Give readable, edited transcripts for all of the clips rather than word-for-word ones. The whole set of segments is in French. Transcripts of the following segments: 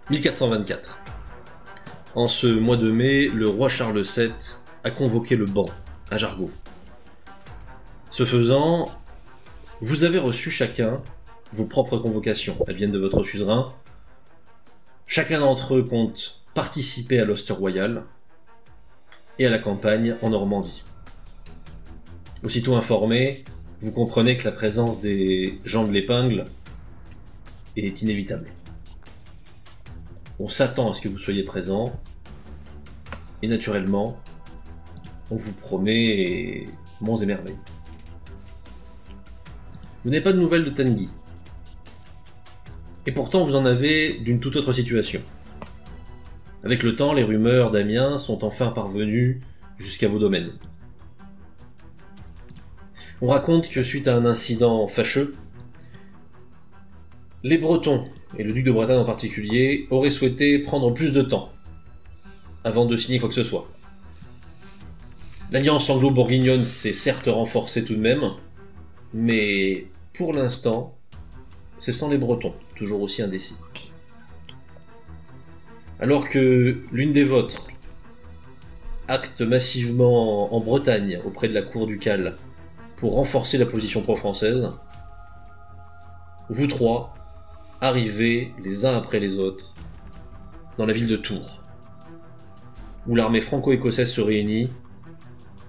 1424. En ce mois de mai, le roi Charles VII a convoqué le ban à Jargeau. Ce faisant, vous avez reçu chacun vos propres convocations. Elles viennent de votre suzerain. Chacun d'entre eux compte participer à l'Auster royal et à la campagne en Normandie. Aussitôt informé, vous comprenez que la présence des gens de l'épingle est inévitable. On s'attend à ce que vous soyez présents, et naturellement, on vous promet monts et merveilles. Vous n'avez pas de nouvelles de Tanguy. Et pourtant, vous en avez d'une toute autre situation. Avec le temps, les rumeurs d'Amiens sont enfin parvenues jusqu'à vos domaines. On raconte que suite à un incident fâcheux, les Bretons, et le duc de Bretagne en particulier, auraient souhaité prendre plus de temps avant de signer quoi que ce soit. L'alliance anglo-bourguignonne s'est certes renforcée tout de même, mais pour l'instant, c'est sans les Bretons, toujours aussi indécis. Alors que l'une des vôtres acte massivement en Bretagne auprès de la cour ducale pour renforcer la position pro-française, vous trois arrivez les uns après les autres dans la ville de Tours, où l'armée franco-écossaise se réunit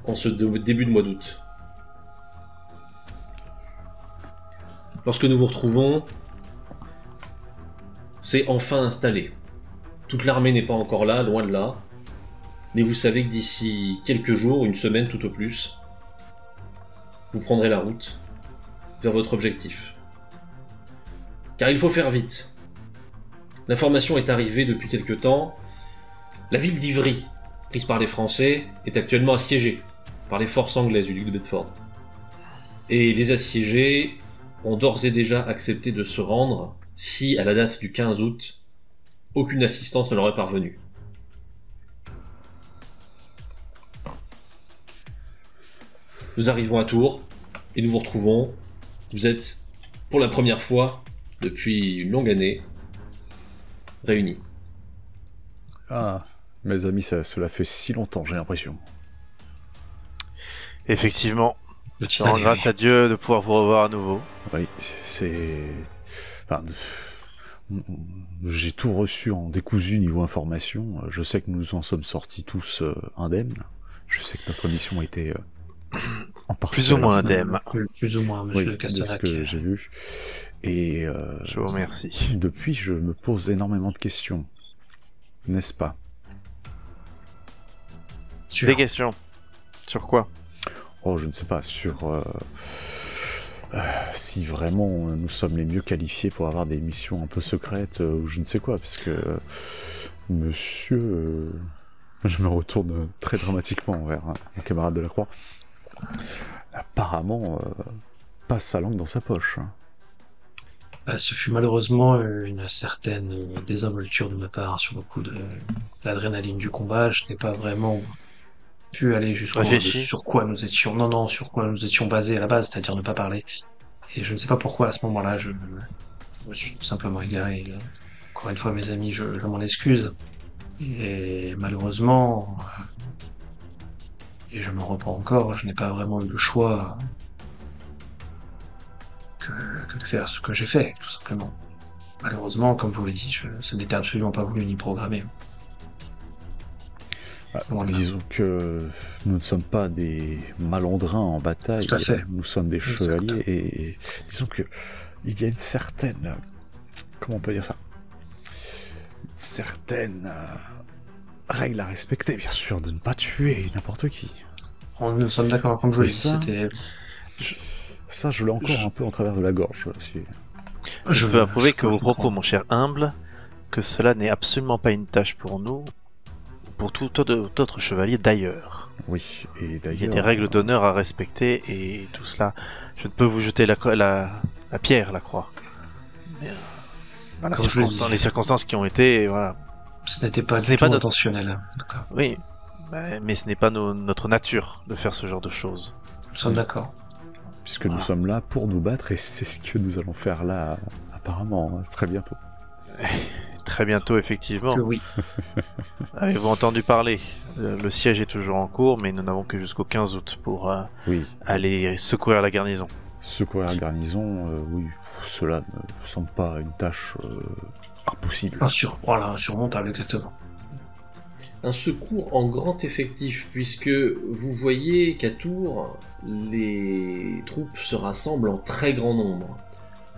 en ce début de mois d'août. Lorsque nous vous retrouvons, c'est enfin installé. Toute l'armée n'est pas encore là, loin de là, mais vous savez que d'ici quelques jours, une semaine tout au plus, vous prendrez la route vers votre objectif. Car il faut faire vite. L'information est arrivée depuis quelque temps. La ville d'Ivry, prise par les Français, est actuellement assiégée par les forces anglaises du duc de Bedford. Et les assiégés ont d'ores et déjà accepté de se rendre si, à la date du 15 août, aucune assistance ne leur est parvenue. Nous arrivons à Tours et nous vous retrouvons. Vous êtes, pour la première fois depuis une longue année, réunis. Ah, mes amis, cela fait si longtemps, j'ai l'impression. Effectivement. Je rends grâce à Dieu de pouvoir vous revoir à nouveau. Oui, c'est... Enfin, j'ai tout reçu en décousu niveau information. Je sais que nous en sommes sortis tous indemnes. Je sais que notre mission était en partie... Plus ou moins indemne. Plus ou moins, monsieur oui, Castanac. de ce que j'ai vu. Et je vous remercie. Depuis, je me pose énormément de questions. N'est-ce pas? Des questions. Sur quoi? Oh, je ne sais pas, sur si vraiment nous sommes les mieux qualifiés pour avoir des missions un peu secrètes ou je ne sais quoi, parce que monsieur, je me retourne très dramatiquement vers un camarade de la Croix, apparemment passe sa langue dans sa poche. Ce fut malheureusement une certaine désinvolture de ma part sur le coup de l'adrénaline du combat. Je n'ai pas vraiment pu aller jusqu'au sur quoi nous étions. Non, sur quoi nous étions basés à la base, c'est-à-dire ne pas parler. Et je ne sais pas pourquoi à ce moment-là, je me suis tout simplement égaré. Encore une fois, mes amis, je m'en excuse. Et malheureusement, et je me reprends encore, je n'ai pas vraiment eu le choix que de faire ce que j'ai fait, tout simplement. Malheureusement, comme je vous l'ai dit, ce n'était absolument pas voulu ni programmé. Disons que nous ne sommes pas des malandrins en bataille, tout à fait. Nous sommes des chevaliers et disons que il y a une certaine, comment on peut dire ça, une certaine règle à respecter, bien sûr, de ne pas tuer n'importe qui. Nous sommes d'accord, comme je l'ai dit, c'était... Ça, je l'ai encore un peu en travers de la gorge. Je peux approuver que vos propos, mon cher humble, que cela n'est absolument pas une tâche pour nous, pour tout autre chevalier d'ailleurs. Oui, et d'ailleurs... Il y a des règles d'honneur à respecter et tout cela. Je ne peux vous jeter la pierre, la croix. Mais, les circonstances qui ont été, voilà. Ce n'était pas du tout intentionnel. Oui, mais ce n'est pas notre nature de faire ce genre de choses. Nous sommes d'accord. Puisque nous sommes là pour nous battre et c'est ce que nous allons faire là, apparemment, très bientôt. Très bientôt, effectivement. Que oui. Avez-vous entendu parler? Le siège est toujours en cours, mais nous n'avons que jusqu'au 15 août pour Oui. aller secourir la garnison. Secourir la garnison, oui, cela ne semble pas une tâche impossible. Voilà, insurmontable, exactement. Un secours en grand effectif, puisque vous voyez qu'à Tours, les troupes se rassemblent en très grand nombre.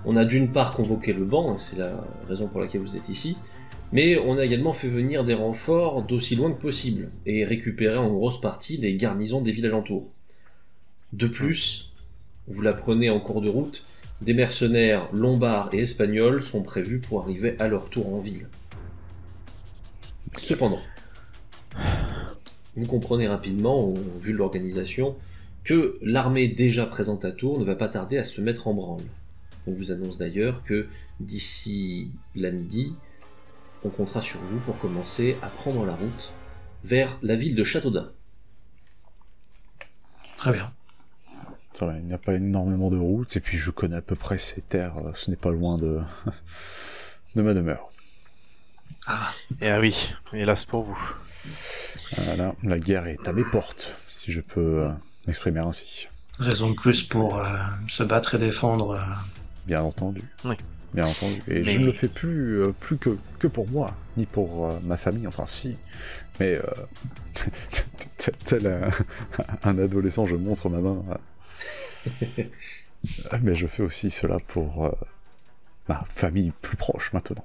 On a d'une part convoqué le banc, et c'est la raison pour laquelle vous êtes ici, mais on a également fait venir des renforts d'aussi loin que possible, et récupérer en grosse partie les garnisons des villes alentours. De plus, vous l'apprenez en cours de route, des mercenaires lombards et espagnols sont prévus pour arriver à leur tour en ville. Cependant, vous comprenez rapidement, au vu de l'organisation, que l'armée déjà présente à Tours ne va pas tarder à se mettre en branle. On vous annonce d'ailleurs que d'ici la midi, on comptera sur vous pour commencer à prendre la route vers la ville de Châteaudun. Très bien. Ça va, il n'y a pas énormément de routes, et puis je connais à peu près ces terres, ce n'est pas loin de, de ma demeure. Ah, Et ah oui, hélas pour vous. Voilà, la guerre est à mes portes, si je peux m'exprimer ainsi. raison de plus pour se battre et défendre. Bien entendu. Oui. Bien entendu. Et je ne le fais plus que pour moi, ni pour ma famille, enfin si. Mais tel un adolescent, je montre ma main. Mais je fais aussi cela pour ma famille plus proche maintenant.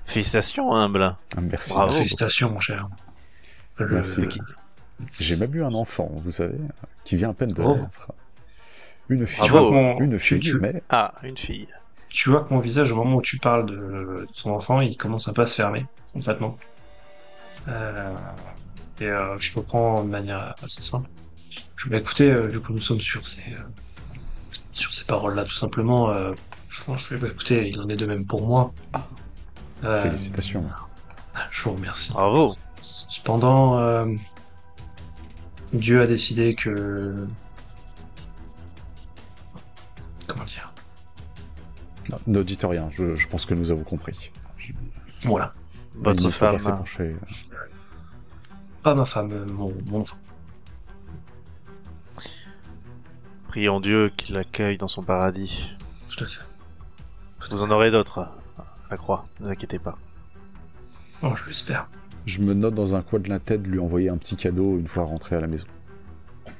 Félicitations, humble. Merci. Bravo. Félicitations, mon cher. Merci. J'ai même eu un enfant, vous savez, qui vient à peine de Oh. naître. Une fille, Bravo. une fille, Tu- mais Ah, une fille. Tu vois que mon visage, au moment où tu parles de ton enfant, il commence un peu à se fermer, complètement. Je reprends de manière assez simple. Je vais écouter, vu que nous sommes sur ces paroles-là, tout simplement. Je vais écouter, il en est de même pour moi. félicitations. Je vous remercie. Bravo. Cependant, Dieu a décidé que... Comment dire? Non, ne dites rien, je pense que nous avons compris. Voilà. Il Votre ne faut pas femme. s'épancher. Pas ma femme, mon enfant. Prions Dieu qu'il l'accueille dans son paradis. Tout à fait. Vous en aurez d'autres, la croix, ne vous inquiétez pas. Bon, je l'espère. Je me note dans un coin de la tête de lui envoyer un petit cadeau une fois rentré à la maison.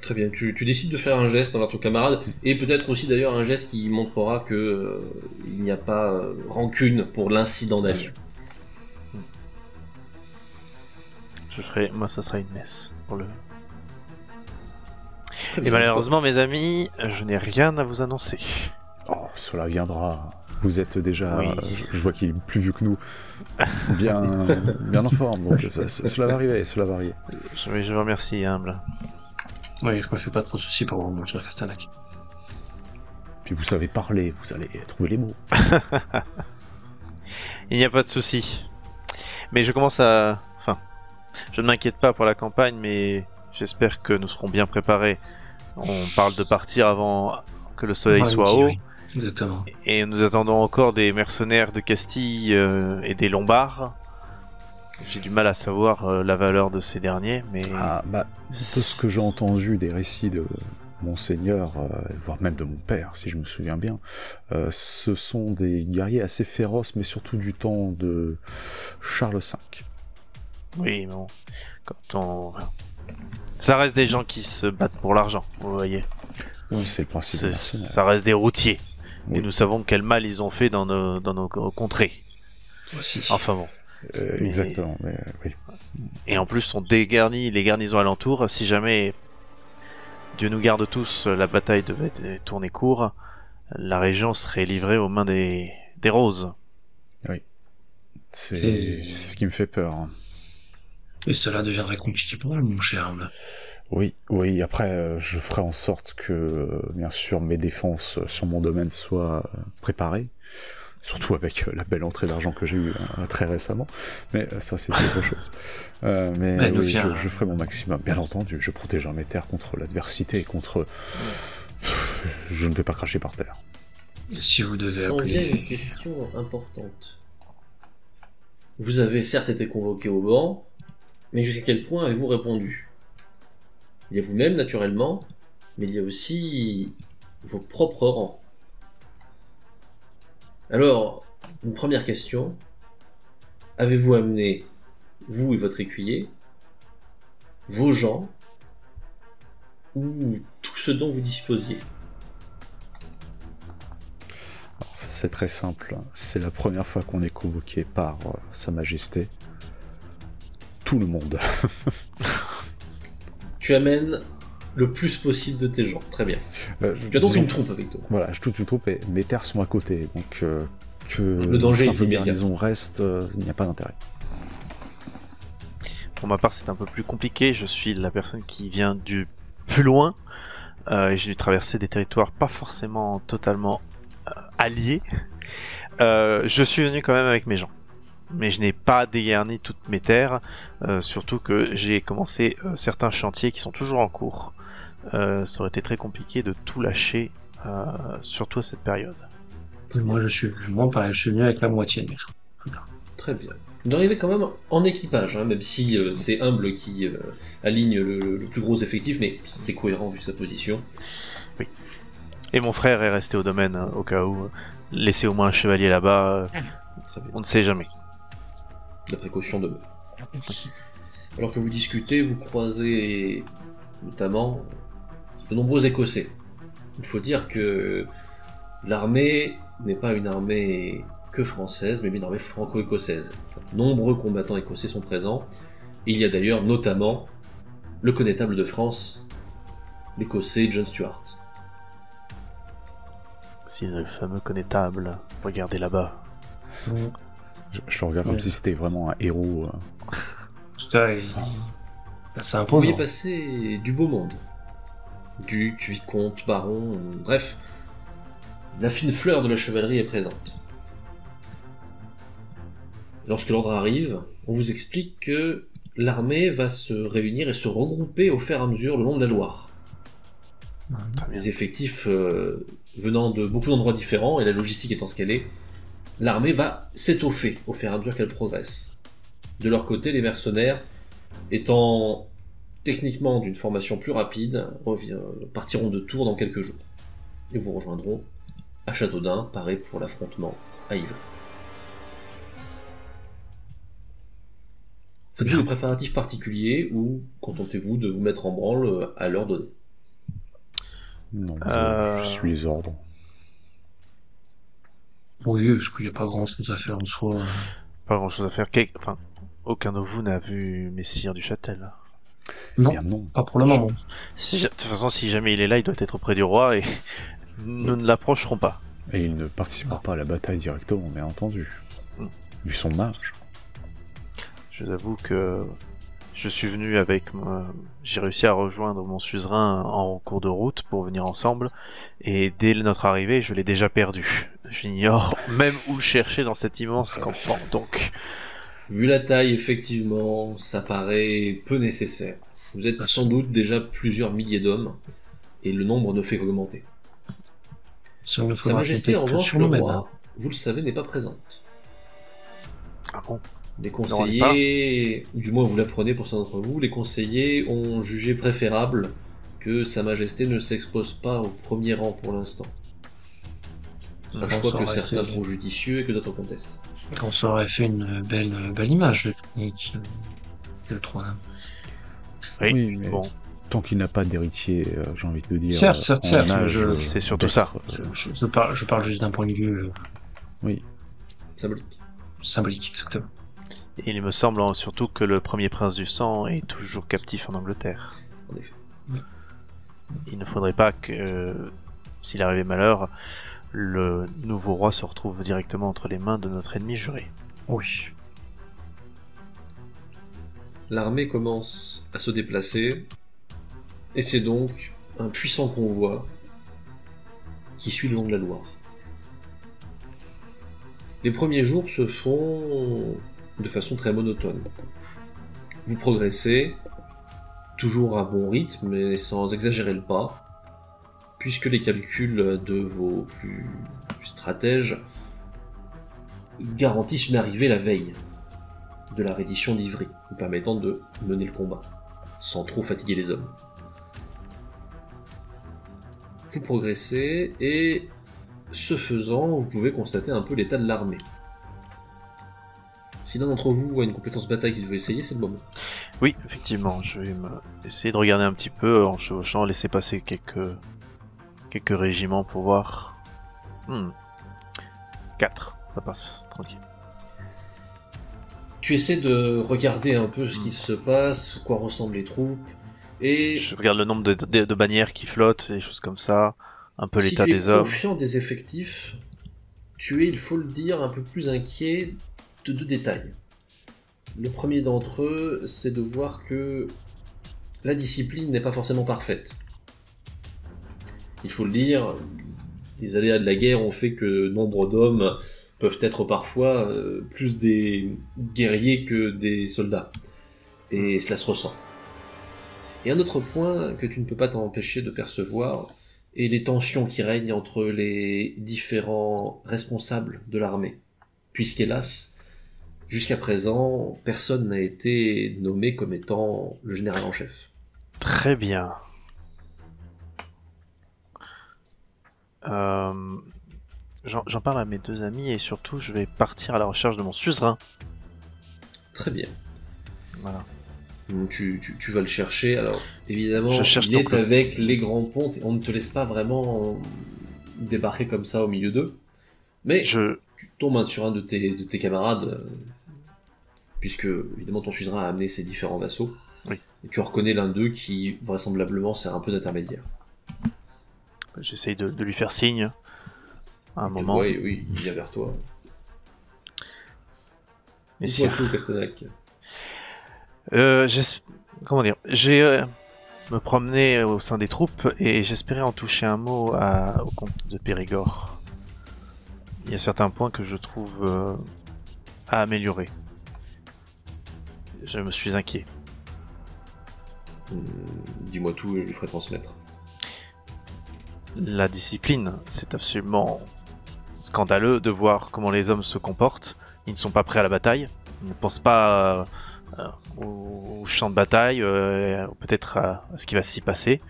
Très bien, tu décides de faire un geste envers ton camarade, et peut-être aussi d'ailleurs un geste qui montrera que il n'y a pas rancune pour l'incident Bien d'elle. sûr. Moi ça sera une messe pour le... Très Et bien. malheureusement mes amis, je n'ai rien à vous annoncer. Oh, cela viendra. Vous êtes déjà, Oui. je vois qu'il est plus vieux que nous, bien en forme, donc cela va arriver, cela va arriver. Je vous remercie, humble. Oui, je me fais pas trop de soucis pour vous, mon cher Castanac. Puis vous savez parler, vous allez trouver les mots. Il n'y a pas de souci. Mais je commence à... Enfin, je ne m'inquiète pas pour la campagne, mais j'espère que nous serons bien préparés. On parle de partir avant que le soleil Enfin, soit oui, haut. oui. Exactement. Et nous attendons encore des mercenaires de Castille et des Lombards. J'ai du mal à savoir la valeur de ces derniers, mais... Ah, bah, de ce que j'ai entendu des récits de Monseigneur, voire même de mon père, si je me souviens bien, ce sont des guerriers assez féroces, mais surtout du temps de Charles V. Oui, bon... Quand on... Ça reste des gens qui se battent pour l'argent, vous voyez. C'est le principe des mercenaires. Ça reste des routiers. Oui. Et nous savons quel mal ils ont fait dans nos contrées. Aussi. Enfin bon. Exactement, mais oui. Et en plus, on dégarnit les garnisons alentours. Si jamais, Dieu nous garde tous, la bataille devait tourner court, la région serait livrée aux mains des roses. C'est ce qui me fait peur. Hein. Et cela deviendrait compliqué pour elle, mon cher. Oui, après, je ferai en sorte que, bien sûr, mes défenses sur mon domaine soient préparées. Surtout avec la belle entrée d'argent que j'ai eue très récemment. Mais ça, c'est autre chose. Mais oui, je ferai mon maximum. Bien entendu, je protégerai mes terres contre l'adversité, contre... Je ne vais pas cracher par terre. Et si vous devez S'en vient appeler... une question importante. Vous avez certes été convoqué au banc, mais jusqu'à quel point avez-vous répondu? Il y a vous-même, naturellement, mais il y a aussi vos propres rangs. Alors, une première question. Avez-vous amené, vous et votre écuyer, vos gens, ou tout ce dont vous disposiez? C'est très simple. C'est la première fois qu'on est convoqué par Sa Majesté. Tout le monde. Tu amènes le plus possible de tes gens. Très bien. Tu as donc une troupe avec toi. Voilà, j'ai toute une troupe et mes terres sont à côté. Donc que le danger simple est immédiat. garnison reste, il n'y a pas d'intérêt. Pour ma part, c'est un peu plus compliqué. Je suis la personne qui vient du plus loin. Et j'ai dû traverser des territoires pas forcément totalement alliés. Je suis venu quand même avec mes gens. Mais je n'ai pas dégarni toutes mes terres. Surtout que j'ai commencé certains chantiers qui sont toujours en cours. Ça aurait été très compliqué de tout lâcher, surtout à cette période. Moi, pareil, je suis venu avec la moitié de mes gens. Très bien. Vous arrivez quand même en équipage, hein, même si c'est Humble qui aligne le plus gros effectif, mais c'est cohérent vu sa position. Oui. Et mon frère est resté au domaine, au cas où. Laisser au moins un chevalier là-bas, Très bien. on ne sait jamais. La précaution demeure. Alors que vous discutez, vous croisez notamment de nombreux Écossais. Il faut dire que l'armée n'est pas une armée que française, mais une armée franco-écossaise. Nombreux combattants écossais sont présents. Et il y a d'ailleurs notamment le connétable de France, l'Écossais John Stuart. C'est le fameux connétable. Regardez là-bas. Je regarde comme si c'était vraiment un héros. En tout cas, c'est Vous imposant. voyez passer du beau monde. Duc, vicomte, baron, bref. La fine fleur de la chevalerie est présente. Lorsque l'ordre arrive, on vous explique que l'armée va se réunir et se regrouper au fur et à mesure le long de la Loire. Les effectifs venant de beaucoup d'endroits différents, et la logistique étant ce qu'elle est, l'armée va s'étoffer au fur et à mesure qu'elle progresse. De leur côté, les mercenaires, étant techniquement d'une formation plus rapide, partiront de Tours dans quelques jours. Et vous rejoindront à Châteaudun, paré pour l'affrontement à Ivry. Faites-vous des préparatifs particuliers ou contentez-vous de vous mettre en branle à l'heure donnée? Non, je suis les ordres. Oui, parce qu'il n'y a pas grand-chose à faire en soi. Pas grand-chose à faire. Enfin, aucun de vous n'a vu Messire du Châtel. Non, Bien non. pas pour le moment. De toute façon, si jamais il est là, il doit être auprès du roi et nous ne l'approcherons pas. Et il ne participera pas à la bataille directement, bien entendu. Vu son âge. Je vous avoue que je suis venu avec j'ai réussi à rejoindre mon suzerain en cours de route pour venir ensemble, et dès notre arrivée, je l'ai déjà perdu. J'ignore même où le chercher dans cet immense campement, donc... Vu la taille, effectivement, ça paraît peu nécessaire. Vous êtes sans doute déjà plusieurs milliers d'hommes, et le nombre ne fait qu'augmenter. Sa Majesté, en revanche, sur le nous-mêmes. roi, vous le savez, n'est pas présente. Ah bon? Les conseillers, ou du moins vous l'apprenez pour certains d'entre vous, les conseillers ont jugé préférable que Sa Majesté ne s'expose pas au premier rang pour l'instant. Un choix que certains trouvent judicieux et que d'autres contestent. On s'aurait fait une belle image de le trône. Oui, mais bon. tant qu'il n'a pas d'héritier, j'ai envie de te dire. Certes, en âge, c'est surtout ça. Je parle juste d'un point de vue Oui. symbolique, exactement. Et il me semble surtout que le premier prince du sang est toujours captif en Angleterre. En effet. Il ne faudrait pas que, s'il arrivait malheur, le nouveau roi se retrouve directement entre les mains de notre ennemi juré. Oui. L'armée commence à se déplacer, et c'est donc un puissant convoi qui suit le long de la Loire. Les premiers jours se font de façon très monotone. Vous progressez, toujours à bon rythme, mais sans exagérer le pas, puisque les calculs de vos plus stratèges garantissent une arrivée la veille. de la reddition d'Ivry, vous permettant de mener le combat, sans trop fatiguer les hommes. Vous progressez, et ce faisant, vous pouvez constater un peu l'état de l'armée. Si l'un d'entre vous a une compétence bataille qu'il veut essayer, c'est le moment. Oui, effectivement, je vais essayer de regarder un petit peu en chevauchant, laisser passer quelques régiments pour voir. 4, ça passe, tranquille. Tu essaies de regarder un peu ce qui se passe, quoi ressemblent les troupes, et... Je regarde le nombre de bannières qui flottent, des choses comme ça, un peu l'état des hommes. Si tu es confiant des effectifs, tu es, il faut le dire, un peu plus inquiet de 2 détails. Le premier d'entre eux, c'est de voir que la discipline n'est pas forcément parfaite. Il faut le dire, les aléas de la guerre ont fait que nombre d'hommes peuvent être parfois plus des guerriers que des soldats. Et cela se ressent. Et un autre point que tu ne peux pas t'empêcher de percevoir est les tensions qui règnent entre les différents responsables de l'armée. Puisqu'hélas, jusqu'à présent, personne n'a été nommé comme étant le général en chef. Très bien. J'en parle à mes 2 amis et surtout je vais partir à la recherche de mon suzerain. Très bien. Voilà. Donc tu vas le chercher. Alors évidemment, il est avec les grands ponts. On ne te laisse pas vraiment débarquer comme ça au milieu d'eux. Mais tu tombes sur un de tes camarades, puisque évidemment ton suzerain a amené ses différents vassaux. Oui. Et tu reconnais l'un d'eux qui vraisemblablement sert un peu d'intermédiaire. J'essaye de lui faire signe à un moment. Oui, il vient vers toi. Messieurs. Castenac. Comment dire, j'ai me promené au sein des troupes et j'espérais en toucher un mot au comte de Périgord. Il y a certains points que je trouve à améliorer. Je me suis inquiet. Dis-moi tout et je lui ferai transmettre. La discipline, c'est absolument scandaleux de voir comment les hommes se comportent. Ils ne sont pas prêts à la bataille, ils ne pensent pas au champ de bataille, peut-être à ce qui va s'y passer.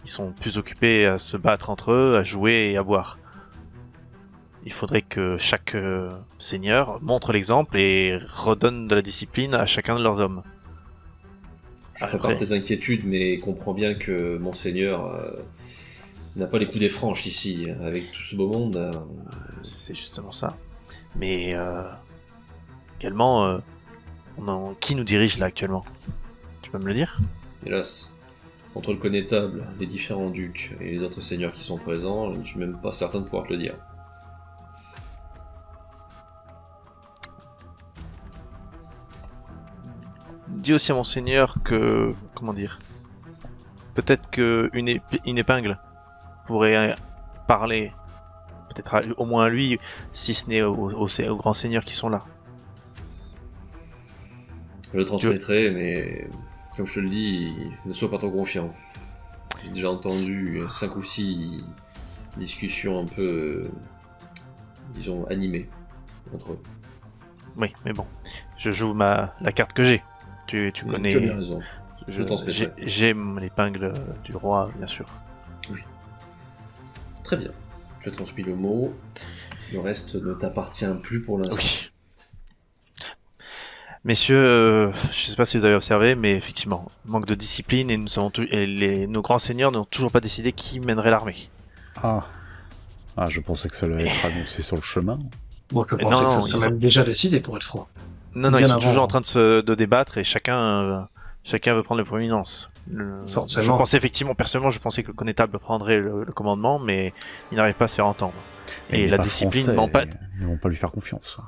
Ils sont plus occupés à se battre entre eux, à jouer et à boire. Il faudrait que chaque seigneur montre l'exemple et redonne de la discipline à chacun de leurs hommes. Je prépare tes inquiétudes, mais comprends bien que Monseigneur n'a pas les coups des franches ici, avec tout ce beau monde. C'est justement ça. Mais également, qui nous dirige là actuellement? Tu peux me le dire? Hélas, entre le connétable, les différents ducs et les autres seigneurs qui sont présents, je ne suis même pas certain de pouvoir te le dire. Dis aussi à Monseigneur que... Comment dire? Peut-être qu'une épingle pourrait parler, peut-être au moins à lui, si ce n'est aux grands seigneurs qui sont là. Je le transmettrai, mais comme je te le dis, ne sois pas trop confiant. J'ai déjà entendu 5 ou 6 discussions un peu, disons, animées entre eux. Oui, mais bon, je joue la carte que j'ai. Tu connais... Tu as bien raison. Je transmettrai. J'ai l'épingle du roi, bien sûr. Oui. Très bien. Tu as transmis le mot. Le reste ne t'appartient plus pour l'instant. Oui. Messieurs, je ne sais pas si vous avez observé, mais effectivement, manque de discipline et nos grands seigneurs n'ont toujours pas décidé qui mènerait l'armée. Ah, je pensais que ça allait être annoncé sur le chemin. Moi, je pensais que ça serait même déjà décidé, pour être franc. Non, ils sont toujours en train de débattre et chacun veut prendre la prééminence. Forcément. Je pensais effectivement, personnellement, que le connétable prendrait le commandement, mais il n'arrive pas à se faire entendre. Et la discipline ne vont pas lui faire confiance.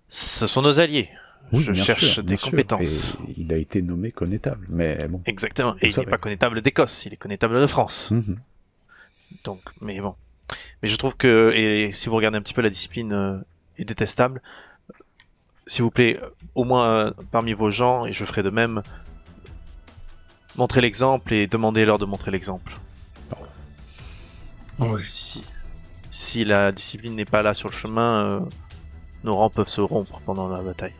Ce sont nos alliés. Oui, je cherche des compétences. Et il a été nommé connétable, mais bon. Exactement. Et il n'est pas connétable d'Écosse, il est connétable de France. Donc, mais bon. Mais je trouve que, et si vous regardez un petit peu, la discipline est détestable. S'il vous plaît, au moins parmi vos gens, et je ferai de même, montrez l'exemple et demandez-leur de montrer l'exemple. Oui. Si la discipline n'est pas là sur le chemin, nos rangs peuvent se rompre pendant la bataille.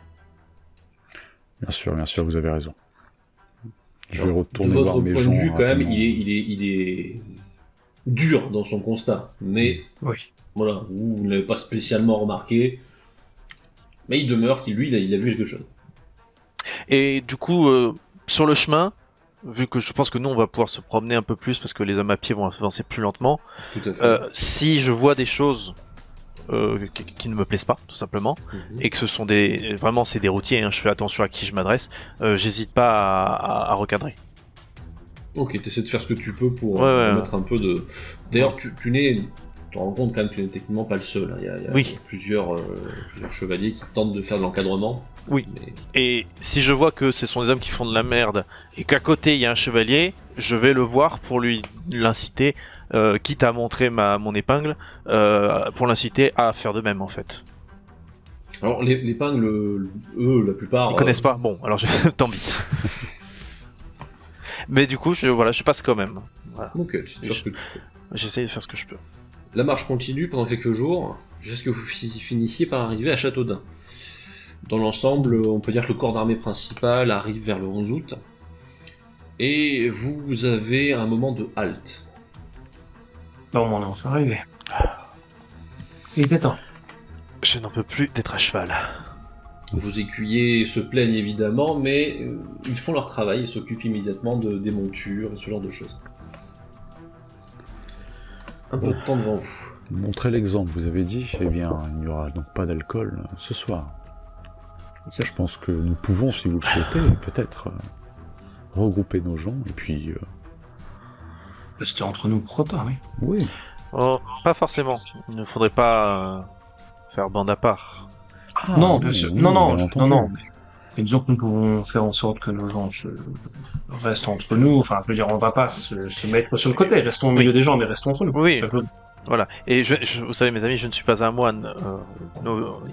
Bien sûr, vous avez raison. Je vais retourner de voir votre mes point gens. de vue, quand même, rapidement. il est dur dans son constat. Mais Oui. voilà, vous ne l'avez pas spécialement remarqué. Mais il demeure qu'il, lui, il a vu quelque chose. Et du coup, sur le chemin, vu que je pense que nous on va pouvoir se promener un peu plus parce que les hommes à pied vont avancer plus lentement, Tout à fait. si je vois des choses qui ne me plaisent pas, tout simplement, et que ce sont vraiment c'est des routiers, hein, je fais attention à qui je m'adresse, j'hésite pas à recadrer. Ok, t'essaies de faire ce que tu peux pour Ouais. mettre un peu de... D'ailleurs, tu te rends compte quand même que tu n'es techniquement pas le seul. Hein. Il y a Oui. plusieurs chevaliers qui tentent de faire de l'encadrement. Oui. Mais... Et si je vois que ce sont des hommes qui font de la merde et qu'à côté il y a un chevalier, je vais le voir pour l'inciter, quitte à montrer mon épingle, pour l'inciter à faire de même en fait. Alors, l'épingle, eux, la plupart... Ils connaissent pas. Bon, alors tant pis. Mais du coup, je passe quand même. Voilà. Ok, tu sais faire ce que tu peux. J'essaie de faire ce que je peux. La marche continue pendant quelques jours, jusqu'à ce que vous finissiez par arriver à Châteaudun. Dans l'ensemble, on peut dire que le corps d'armée principal arrive vers le 11 août, et vous avez un moment de halte. Bon, on est enfin arrivé. Il était temps. Je n'en peux plus d'être à cheval. Vos écuyers se plaignent évidemment, mais ils font leur travail et s'occupent immédiatement des montures et ce genre de choses. Un peu de temps devant vous. Montrez l'exemple, vous avez dit. Eh bien, il n'y aura donc pas d'alcool ce soir. Je pense que nous pouvons, si vous le souhaitez, peut-être regrouper nos gens et puis... C'était entre nous, pourquoi pas, oui. Oui. Oh, pas forcément. Il ne faudrait pas faire bande à part. Ah, non, oui, bien sûr. oui, Non. bien entendu. Mais disons que nous pouvons faire en sorte que nos gens restent entre nous. Enfin, je veux dire, on va pas se mettre sur le côté. Restons au milieu des gens, mais restons entre nous. Oui. Ça peut- Voilà. Et vous savez, mes amis, je ne suis pas un moine.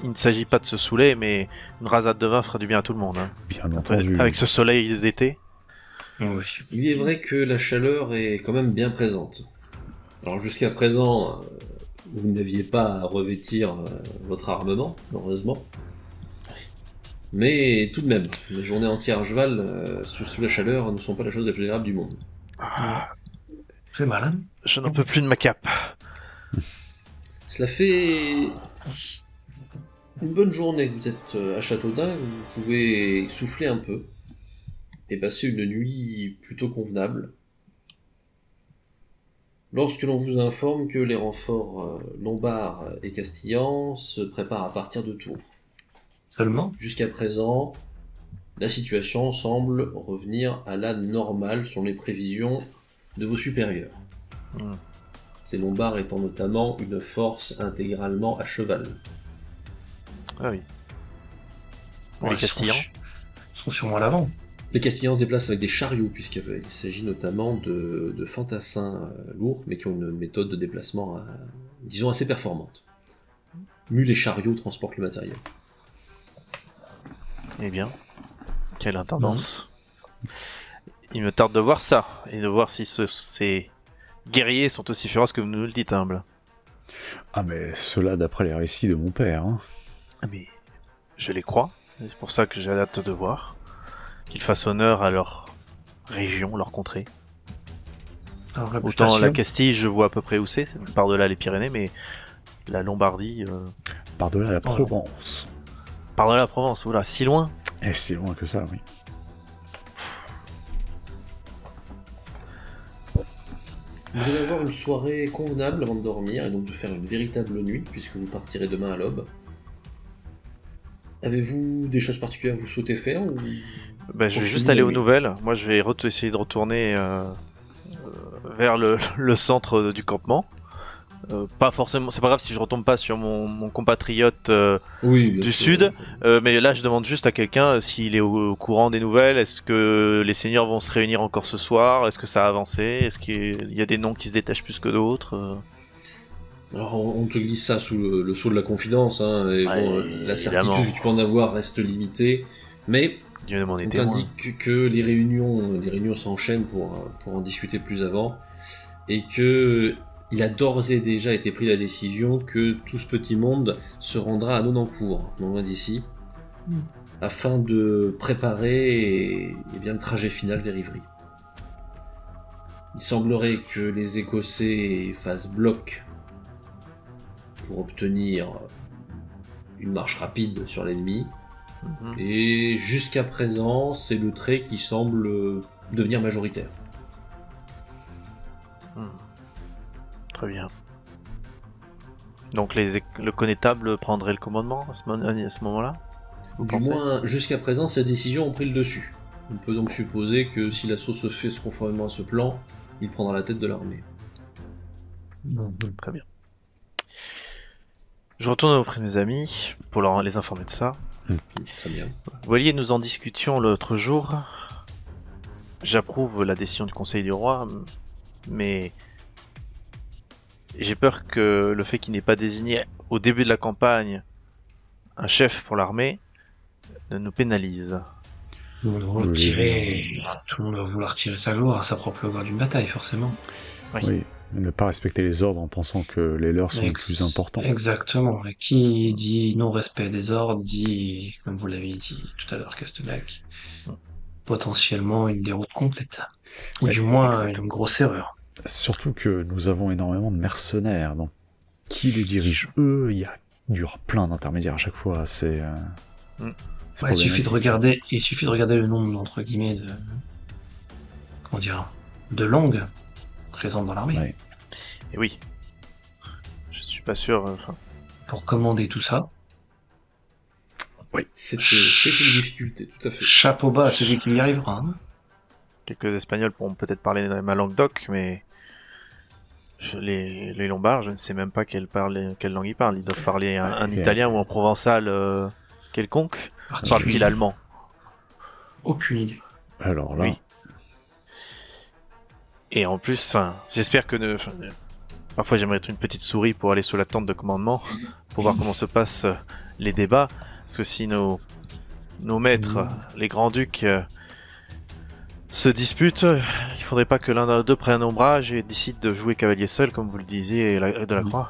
Il ne s'agit pas de se saouler, mais une rasade de vin ferait du bien à tout le monde. Hein. Bien entendu. Avec ce soleil d'été. Oui. Il est vrai que la chaleur est quand même bien présente. Alors jusqu'à présent, vous n'aviez pas à revêtir votre armement, heureusement. Mais tout de même, les journées entières à cheval sous la chaleur ne sont pas la chose la plus agréable du monde. C'est mal, hein. Je n'en peux plus de ma cape. Cela fait une bonne journée que vous êtes à Châteaudun, vous pouvez souffler un peu et passer une nuit plutôt convenable. Lorsque l'on vous informe que les renforts lombards et castillans se préparent à partir de Tours. Seulement. Jusqu'à présent, la situation semble revenir à la normale selon les prévisions de vos supérieurs. Les Lombards étant notamment une force intégralement à cheval. Ah oui. Ouais, Les Castillans. Ils sont sûrement à l'avant. Les Castillans se déplacent avec des chariots, puisqu'il s'agit notamment de fantassins lourds, mais qui ont une méthode de déplacement, disons, assez performante. Mules et chariots transportent le matériel. Eh bien, quelle intendance. Il me tarde de voir ça, et de voir si ces guerriers sont aussi féroces que vous nous le dites, humble. Ah mais cela d'après les récits de mon père. Hein. Mais je les crois, c'est pour ça que j'ai hâte de voir. Qu'ils fassent honneur à leur région, leur contrée. Alors, Autant la Castille, je vois à peu près où c'est par-delà les Pyrénées, mais la Lombardie... Par-delà la Provence. Par-delà la Provence, oula, si loin. Eh, si loin que ça, oui. Vous allez avoir une soirée convenable avant de dormir, et donc de faire une véritable nuit, puisque vous partirez demain à l'aube. Avez-vous des choses particulières que vous souhaitez faire ou... Ben, je vais juste aller aux nouvelles. Moi, je vais essayer de retourner vers le centre du campement. Pas forcément, c'est pas grave si je retombe pas sur mon compatriote du sud, mais là je demande juste à quelqu'un s'il est au courant des nouvelles. Est-ce que les seigneurs vont se réunir encore ce soir? Est-ce que ça a avancé? Est-ce qu'il y a des noms qui se détachent plus que d'autres? Alors on te glisse ça sous le sceau de la confidence, hein, et Ouais, bon, la évidemment. certitude que tu peux en avoir reste limitée, mais Dieu ne m'en on est témoin. t'indique que les réunions s'enchaînent pour en discuter plus avant, et que il a d'ores et déjà été pris la décision que tout ce petit monde se rendra à Nonancourt, non loin d'ici, afin de préparer bien, le trajet final vers Ivry. Il semblerait que les Écossais fassent bloc pour obtenir une marche rapide sur l'ennemi, et jusqu'à présent, c'est le trait qui semble devenir majoritaire. Très bien. Donc le connétable prendrait le commandement à ce moment-là? Du moins, jusqu'à présent, ces décisions ont pris le dessus. On peut donc supposer que si l'assaut se fait conformément à ce plan, il prendra la tête de l'armée. Très bien. Je retourne auprès de mes amis pour les informer de ça. Très bien. Vous voyez, nous en discutions l'autre jour. J'approuve la décision du Conseil du Roi, mais j'ai peur que le fait qu'il n'ait pas désigné au début de la campagne un chef pour l'armée ne nous pénalise. Tout le monde va vouloir tirer sa gloire, sa propre gloire d'une bataille, forcément. Oui, ne pas respecter les ordres en pensant que les leurs sont les plus importants. Exactement. Et qui dit non-respect des ordres dit, comme vous l'avez dit tout à l'heure, Castenac, potentiellement une déroute complète. Ou du moins une grosse erreur. Surtout que nous avons énormément de mercenaires, donc qui les dirige eux, il y aura plein d'intermédiaires à chaque fois, il suffit de regarder le nombre, entre guillemets, de langues présentes dans l'armée. Ouais. Et oui. Je suis pas sûr, pour commander tout ça. Oui, c'est une difficulté, tout à fait. Chapeau bas à celui qui y arrivera. Hein. Quelques Espagnols pourront peut-être parler ma langue d'oc, mais les Lombards, je ne sais même pas quelle langue ils parlent. Ils doivent parler un italien ou un provençal quelconque. Parle-t-il allemand? Aucune idée. Alors là... Oui. Et en plus, j'espère que... parfois j'aimerais être une petite souris pour aller sous la tente de commandement, pour voir comment se passent les débats. Parce que si nos maîtres, les grands-ducs, se disputent, il faudrait pas que l'un d'eux prenne ombrage et décide de jouer cavalier seul, comme vous le disiez, de la croix,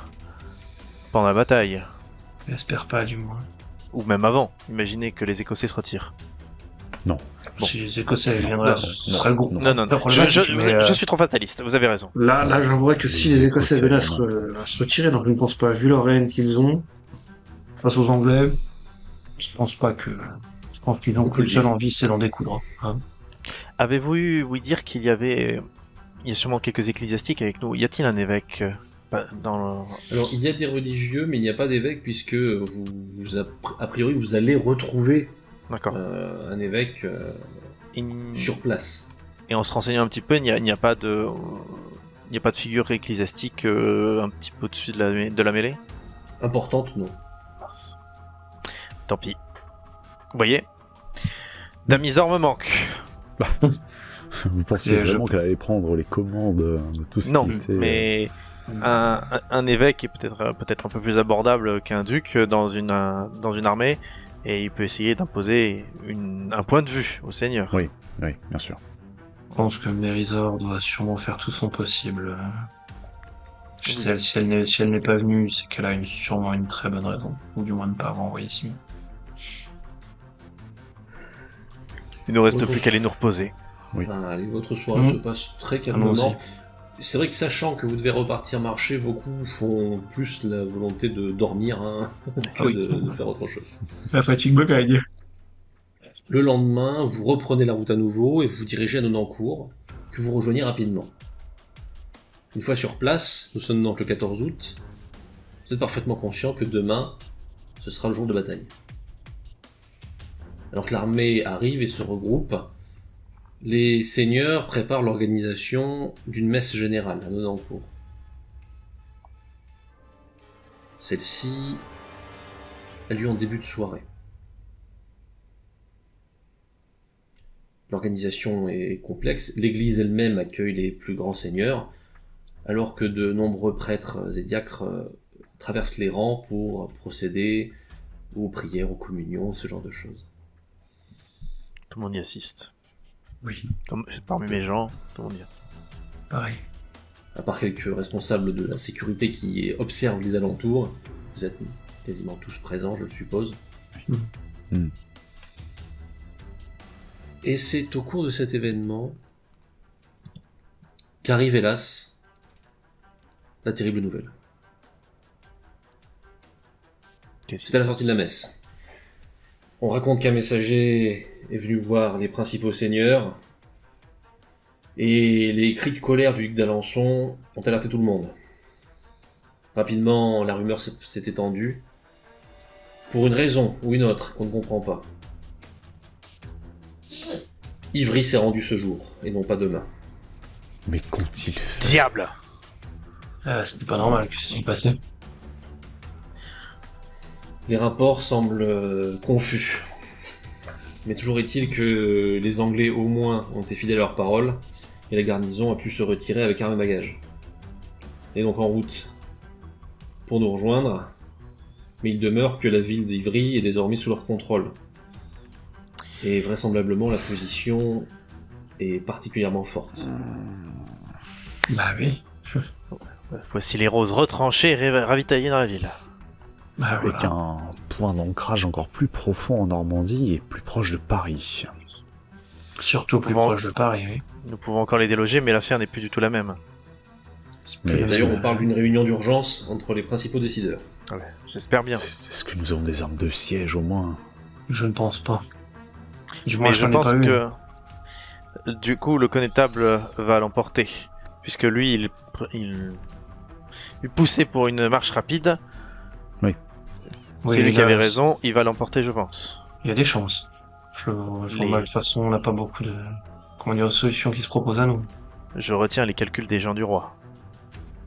pendant la bataille. J'espère pas, du moins. Ou même avant. Imaginez que les Écossais se retirent. Non. Bon. Si les Écossais viendraient, ce serait le groupe. Non. Je suis trop fataliste, vous avez raison. Là, j'avouerais que si les Écossais venaient à se retirer, donc je ne pense pas, vu leur haine qu'ils ont, face aux Anglais, je pense qu'ils ont qu'une seule envie, c'est d'en découdre. Hein. Avez-vous eu ouï dire qu'il y a sûrement quelques ecclésiastiques avec nous. Y a-t-il un évêque Alors, il y a des religieux, mais il n'y a pas d'évêque, puisque a priori, vous allez retrouver un évêque sur place. Et en se renseignant un petit peu, il n'y a pas de figure ecclésiastique un petit peu au-dessus de la mêlée? Importante, non. Mince. Tant pis. Vous voyez, Damisor me manque. Vous pensiez vraiment qu'elle allait prendre les commandes de tout ce qui était... Non, mais un évêque est peut-être un peu plus abordable qu'un duc dans une armée, et il peut essayer d'imposer un point de vue au seigneur. Oui, bien sûr. Je pense que Mérisor doit sûrement faire tout son possible. Si elle n'est pas venue, c'est qu'elle a sûrement une très bonne raison, ou du moins ne pas avoir envoyé Simon. Il ne nous reste plus qu'à aller nous reposer. Oui. Allez, votre soirée se passe très calmement. C'est vrai que sachant que vous devez repartir marcher, beaucoup font plus la volonté de dormir que de faire autre chose. La fatigue me gagne. Le lendemain, vous reprenez la route à nouveau et vous dirigez à Nonancourt, que vous rejoignez rapidement. Une fois sur place, nous sommes donc le 14 août, vous êtes parfaitement conscient que demain, ce sera le jour de bataille. Alors que l'armée arrive et se regroupe, les seigneurs préparent l'organisation d'une messe générale à Nonancourt. Celle-ci a lieu en début de soirée. L'organisation est complexe, l'église elle-même accueille les plus grands seigneurs, alors que de nombreux prêtres et diacres traversent les rangs pour procéder aux prières, aux communions, ce genre de choses. Tout le monde y assiste. Oui. Parmi mes gens, tout le monde y assiste. Pareil. à part quelques responsables de la sécurité qui observent les alentours. Vous êtes quasiment tous présents, je le suppose. Et c'est au cours de cet événement qu'arrive, hélas, la terrible nouvelle. C'était à la sortie de la messe. On raconte qu'un messager est venu voir les principaux seigneurs, et les cris de colère du duc d'Alençon ont alerté tout le monde. Rapidement, la rumeur s'est étendue, pour une raison ou une autre qu'on ne comprend pas. Ivry s'est rendu ce jour, et non pas demain. Mais qu'ont-ils fait? Diable! C'était pas normal, qu'est-ce qui s'est passé? Les rapports semblent confus. Mais toujours est-il que les Anglais au moins ont été fidèles à leur parole, et la garnison a pu se retirer avec armes et bagages. Elle est donc en route pour nous rejoindre, mais il demeure que la ville d'Ivry est désormais sous leur contrôle. Et vraisemblablement la position est particulièrement forte. Bah oui. Voici les roses retranchées et ravitaillées dans la ville. Bah Avec voilà. un point d'ancrage encore plus profond en Normandie et plus proche de Paris. Surtout plus Souvent. proche de Paris, oui. Nous pouvons encore les déloger, mais l'affaire n'est plus du tout la même. Mais est-ce D'ailleurs, que- on parle d'une réunion d'urgence entre les principaux décideurs. Ouais, j'espère bien. Est-ce que nous avons des armes de siège au moins? Je ne pense pas. Du moins, Mais je je n'en ai pense pas eu. que du coup le connétable va l'emporter, puisque lui il poussait pour une marche rapide. Oui, C'est lui il qui avait a- raison, il va l'emporter, je pense. Il y a des chances. Je vois Les- mal, de toute façon, on n'a pas beaucoup de solutions qui se proposent à nous. Je retiens les calculs des gens du roi.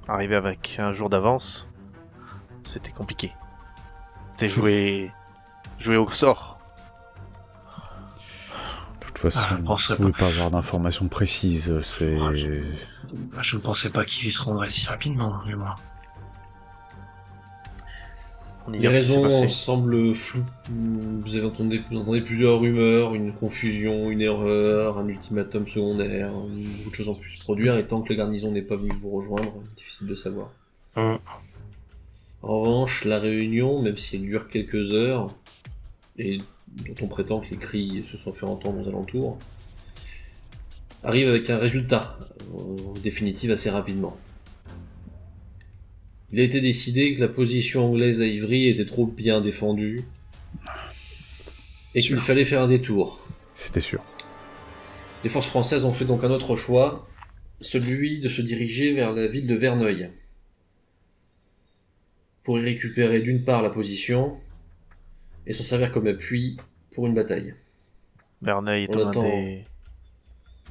Arriver avec un jour d'avance, c'était compliqué. C'était jouer au sort. De toute façon, je ne vous ne penserais pouvez pas avoir d'informations précises. C'est... Je ne pensais pas qu'il se rendrait si rapidement, du moins. On Les ignore ce qui s'est raisons passé. semblent floues. Vous entendez plusieurs rumeurs, une confusion, une erreur, un ultimatum secondaire, beaucoup de choses en plus se produire, et tant que la garnison n'est pas venue vous rejoindre, difficile de savoir. Hum. En revanche, la réunion, même si elle dure quelques heures, et dont on prétend que les cris se sont fait entendre aux alentours, arrive avec un résultat, en définitive assez rapidement. Il a été décidé que la position anglaise à Ivry était trop bien défendue, et qu'il fallait faire un détour. C'était sûr. Les forces françaises ont fait donc un autre choix, celui de se diriger vers la ville de Verneuil, pour y récupérer d'une part la position, et s'en servir comme appui pour une bataille. Verneuil est On un attend. des...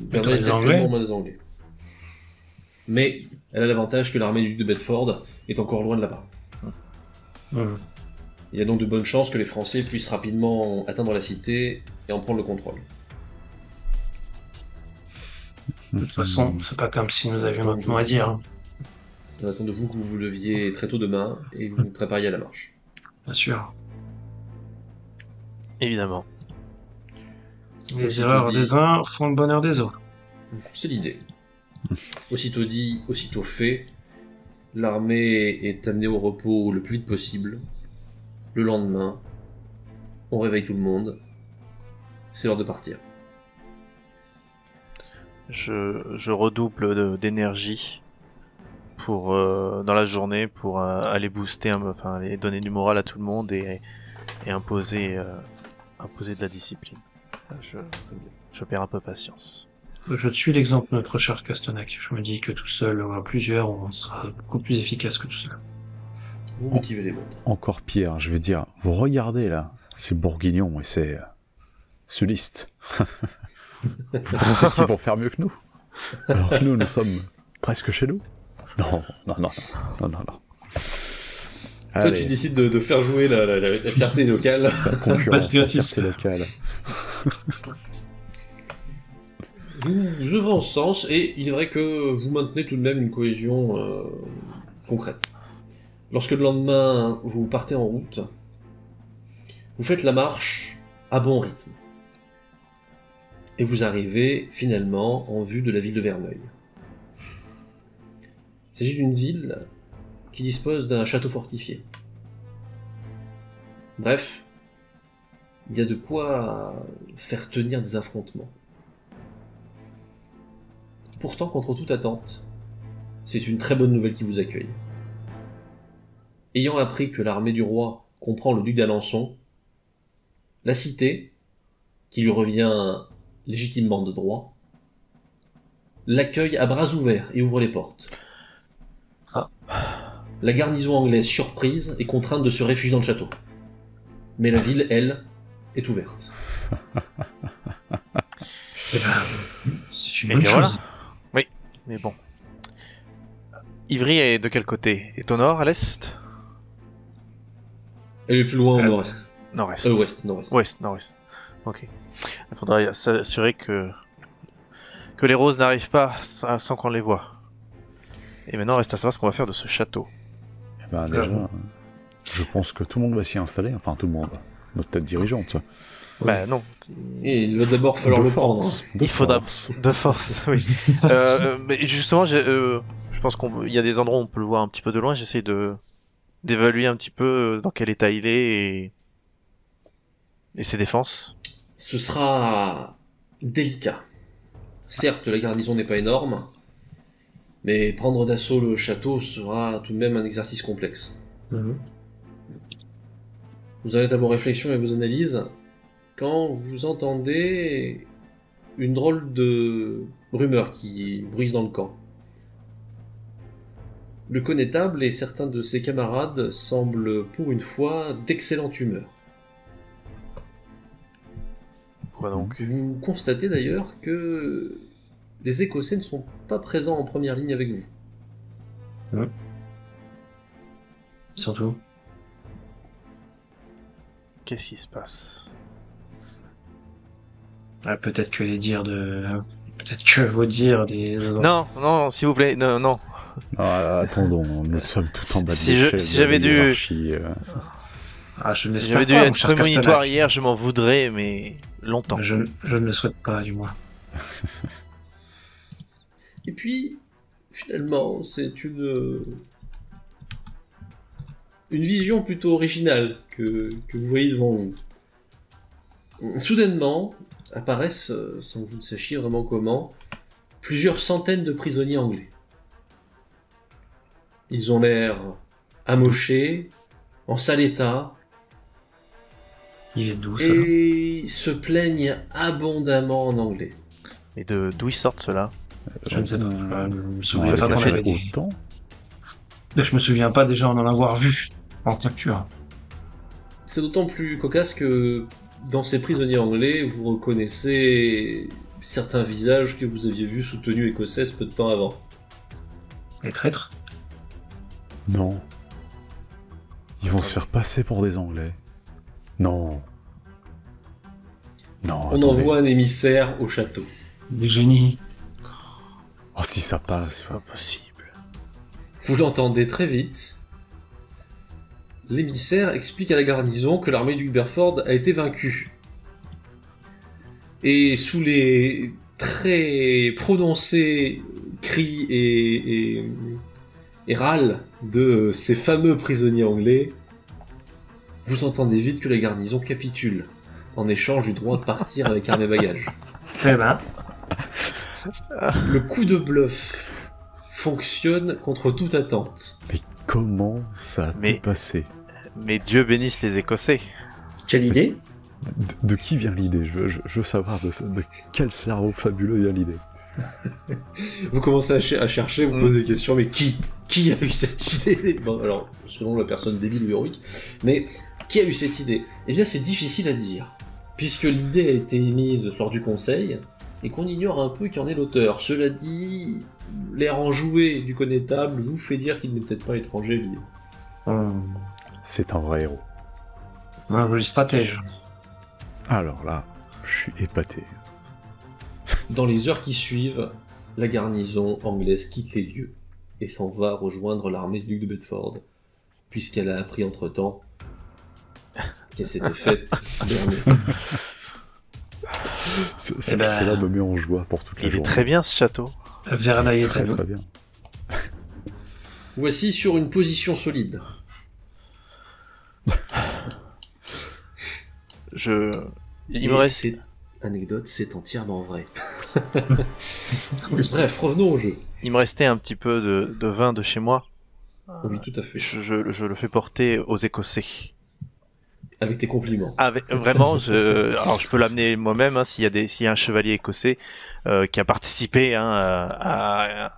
Verneuil des est Anglais actuellement aux mains des Anglais. Mais elle a l'avantage que l'armée du duc de Bedford est encore loin de là-bas. Hum. Il y a donc de bonnes chances que les Français puissent rapidement atteindre la cité et en prendre le contrôle. De toute façon, c'est pas comme si nous avions notre mot à dire. Hein. On attend de vous que vous vous leviez très tôt demain et que vous vous prépariez à la marche. Bien sûr. Évidemment. Les Aussitôt erreurs dit. des uns font le bonheur des autres. C'est l'idée. Aussitôt dit, aussitôt fait, l'armée est amenée au repos le plus vite possible. Le lendemain, on réveille tout le monde. C'est l'heure de partir. Je redouble d'énergie pour dans la journée pour aller booster, enfin aller donner du moral à tout le monde et imposer de la discipline. Je perds un peu patience. Je suis l'exemple de notre cher Castenac. Je me dis que tout seul ou à plusieurs, on sera beaucoup plus efficace que tout seul. Vous motivez les vôtres. Encore pire, je veux dire, vous regardez là, c'est Bourguignon et c'est Suliste. Vous pensez qu'ils vont faire mieux que nous? Alors que nous sommes presque chez nous? Non. Toi, Allez, tu décides de faire jouer la fierté locale. la concurrence, la Patriotisme. fierté locale. Vous œuvrez en ce sens, et il est vrai que vous maintenez tout de même une cohésion concrète. Lorsque le lendemain, vous partez en route, vous faites la marche à bon rythme. Et vous arrivez finalement en vue de la ville de Verneuil. Il s'agit d'une ville qui dispose d'un château fortifié. Bref, il y a de quoi faire tenir des affrontements. Pourtant, contre toute attente, c'est une très bonne nouvelle qui vous accueille. Ayant appris que l'armée du roi comprend le duc d'Alençon, la cité, qui lui revient légitimement de droit, l'accueille à bras ouverts et ouvre les portes. La garnison anglaise, surprise, est contrainte de se réfugier dans le château. Mais la ville, elle, est ouverte. C'est une bonne chose. Voilà. Oui, mais bon. Ivry est de quel côté? Est au nord, à l'est? Elle est plus loin au nord-est. Nord-est. Ouest, nord-est. Ouest, nord-est. Ok. Il faudra s'assurer que les roses n'arrivent pas sans qu'on les voie. Et maintenant, reste à savoir ce qu'on va faire de ce château. Eh ben, déjà, je pense que tout le monde va s'y installer. Enfin, tout le monde. Notre tête dirigeante. Bah non. Et il va d'abord falloir le prendre. Il faudra de force, oui. Mais justement, je pense qu'il y a des endroits où on peut le voir un petit peu de loin. J'essaie d'évaluer un petit peu dans quel état il est et ses défenses. Ce sera délicat. Certes, la garnison n'est pas énorme, mais prendre d'assaut le château sera tout de même un exercice complexe. Vous en êtes à vos réflexions et vos analyses quand vous entendez une drôle de rumeur qui bruise dans le camp. Le connétable et certains de ses camarades semblent pour une fois d'excellente humeur. Quoi donc? Vous constatez d'ailleurs que les Écossais ne sont pas présents en première ligne avec vous. Surtout. Qu'est-ce qui se passe? Peut-être que les dires de... Peut-être que vos dires des... Non, non, s'il vous plaît, non, non. Ah, attendons, nous sommes tout en bas de Si l'échelle si de j'avais la dû... hiérarchie, je ne Si l'espère j'avais dû pas, mon être cher prémonitoire Castellac. hier, je m'en voudrais, mais longtemps. Je ne le souhaite pas, du moins. Et puis, finalement, c'est une vision plutôt originale que vous voyez devant vous. Soudainement, apparaissent, sans que vous ne sachiez vraiment comment, plusieurs centaines de prisonniers anglais. Ils ont l'air amochés, en sale état, Il est doux, ça. et se plaignent abondamment en anglais. Mais d'où ils sortent ceux-là? Je ne sais pas. Je me on souviens a pas qu'on fait avait des... autant. Je me souviens pas déjà en avoir vu en capture. C'est d'autant plus cocasse que dans ces prisonniers anglais, vous reconnaissez certains visages que vous aviez vus sous tenue écossaise peu de temps avant. Les traîtres. Non. Ils vont se faire passer pour des Anglais. Non. Non, On attendez. envoie un émissaire au château. Des génies. Oh, si ça passe. C'est pas possible. Vous l'entendez très vite. L'émissaire explique à la garnison que l'armée du Berford a été vaincue. Et sous les très prononcés cris et râles de ces fameux prisonniers anglais, vous entendez vite que la garnison capitule, en échange du droit de partir avec armes et bagages. Eh ben. Le coup de bluff fonctionne contre toute attente. Mais comment ça a pu passer? Mais Dieu bénisse les Écossais. Quelle idée? De qui vient l'idée? Je veux savoir de quel cerveau fabuleux vient l'idée. Vous commencez à chercher, vous posez des questions, mais qui a eu cette idée? Bon, alors, selon la personne débile ou héroïque, mais qui a eu cette idée? Eh bien, c'est difficile à dire, puisque l'idée a été émise lors du conseil, et qu'on ignore un peu qui en est l'auteur. Cela dit, l'air enjoué du connétable vous fait dire qu'il n'est peut-être pas étranger à l'idée. C'est un vrai héros. Un joli stratège. Alors là, je suis épaté. Dans les heures qui suivent, la garnison anglaise quitte les lieux et s'en va rejoindre l'armée du duc de Bedford, puisqu'elle a appris entre-temps qu'elle s'était faite berner. Cela me met en joie pour toute la Il est journée. très bien ce château. Vernaille est Très à nous. très bien. Voici sur une position solide. Il me reste... Cette anecdote, c'est entièrement vrai. Bref, revenons au jeu. Il me restait un petit peu de vin de chez moi. Oui, tout à fait. Je le fais porter aux Écossais. Avec tes compliments. Vraiment, alors je peux l'amener moi-même s'il y a un chevalier écossais qui a participé à